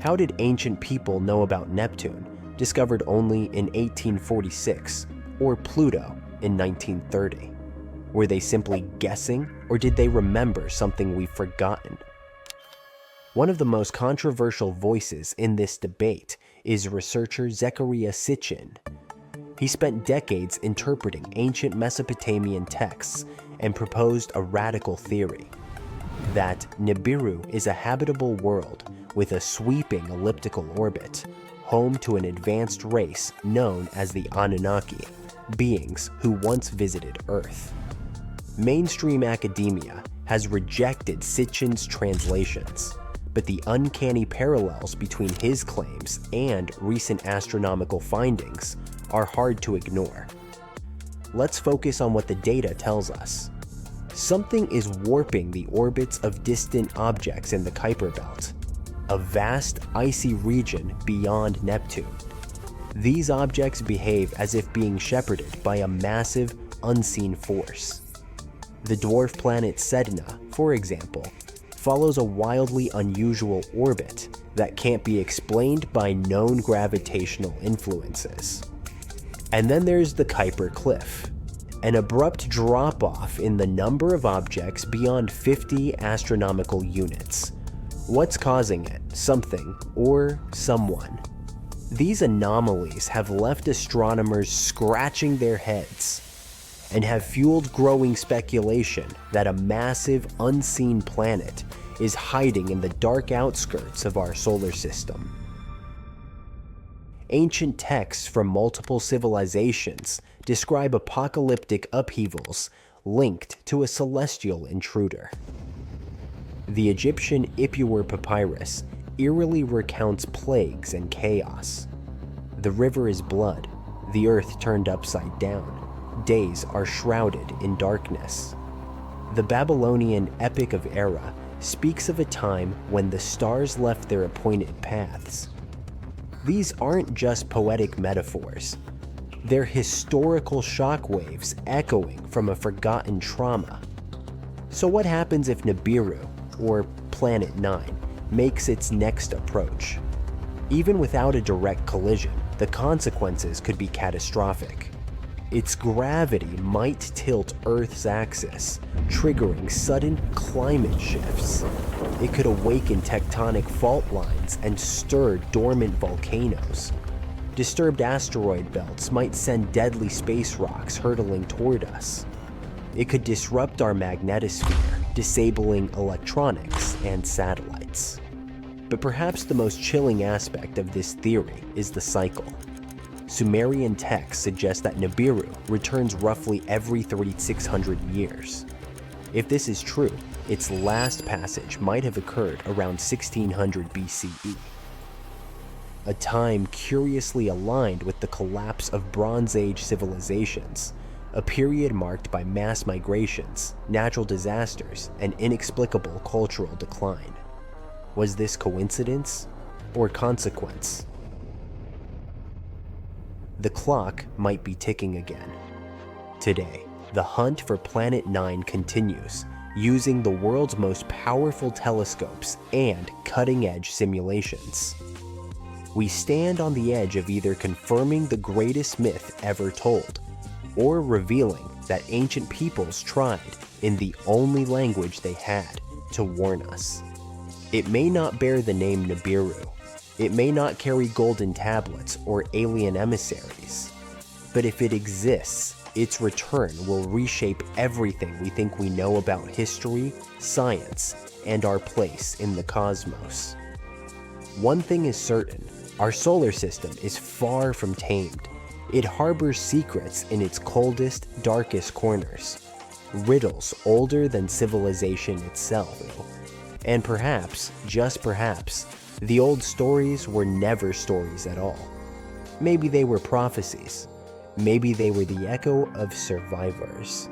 How did ancient people know about Neptune, discovered only in 1846, or Pluto in 1930? Were they simply guessing, or did they remember something we've forgotten? One of the most controversial voices in this debate is researcher Zecharia Sitchin. He spent decades interpreting ancient Mesopotamian texts and proposed a radical theory that Nibiru is a habitable world with a sweeping elliptical orbit, home to an advanced race known as the Anunnaki, beings who once visited Earth. Mainstream academia has rejected Sitchin's translations, but the uncanny parallels between his claims and recent astronomical findings are hard to ignore. Let's focus on what the data tells us. Something is warping the orbits of distant objects in the Kuiper Belt, a vast icy region beyond Neptune. These objects behave as if being shepherded by a massive, unseen force. The dwarf planet Sedna, for example, follows a wildly unusual orbit that can't be explained by known gravitational influences. And then there's the Kuiper Cliff, an abrupt drop-off in the number of objects beyond 50 astronomical units. What's causing it? Something or someone. These anomalies have left astronomers scratching their heads and have fueled growing speculation that a massive, unseen planet is hiding in the dark outskirts of our solar system. Ancient texts from multiple civilizations describe apocalyptic upheavals linked to a celestial intruder. The Egyptian Ipuwer papyrus eerily recounts plagues and chaos. The river is blood, the earth turned upside down, days are shrouded in darkness. The Babylonian Epic of Era speaks of a time when the stars left their appointed paths. These aren't just poetic metaphors. They're historical shockwaves echoing from a forgotten trauma. So what happens if Nibiru, or Planet 9, makes its next approach? Even without a direct collision, the consequences could be catastrophic. Its gravity might tilt Earth's axis, triggering sudden climate shifts. It could awaken tectonic fault lines and stir dormant volcanoes. Disturbed asteroid belts might send deadly space rocks hurtling toward us. It could disrupt our magnetosphere, disabling electronics and satellites. But perhaps the most chilling aspect of this theory is the cycle. Sumerian texts suggest that Nibiru returns roughly every 3,600 years. If this is true, its last passage might have occurred around 1600 BCE, a time curiously aligned with the collapse of Bronze Age civilizations, a period marked by mass migrations, natural disasters, and inexplicable cultural decline. Was this coincidence or consequence? The clock might be ticking again. Today, the hunt for Planet 9 continues, using the world's most powerful telescopes and cutting-edge simulations. We stand on the edge of either confirming the greatest myth ever told, or revealing that ancient peoples tried, in the only language they had, to warn us. It may not bear the name Nibiru. It may not carry golden tablets or alien emissaries. But if it exists, its return will reshape everything we think we know about history, science, and our place in the cosmos. One thing is certain, our solar system is far from tamed. It harbors secrets in its coldest, darkest corners, riddles older than civilization itself. And perhaps, just perhaps, the old stories were never stories at all. Maybe they were prophecies. Maybe they were the echo of survivors.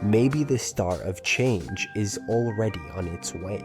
Maybe the star of change is already on its way.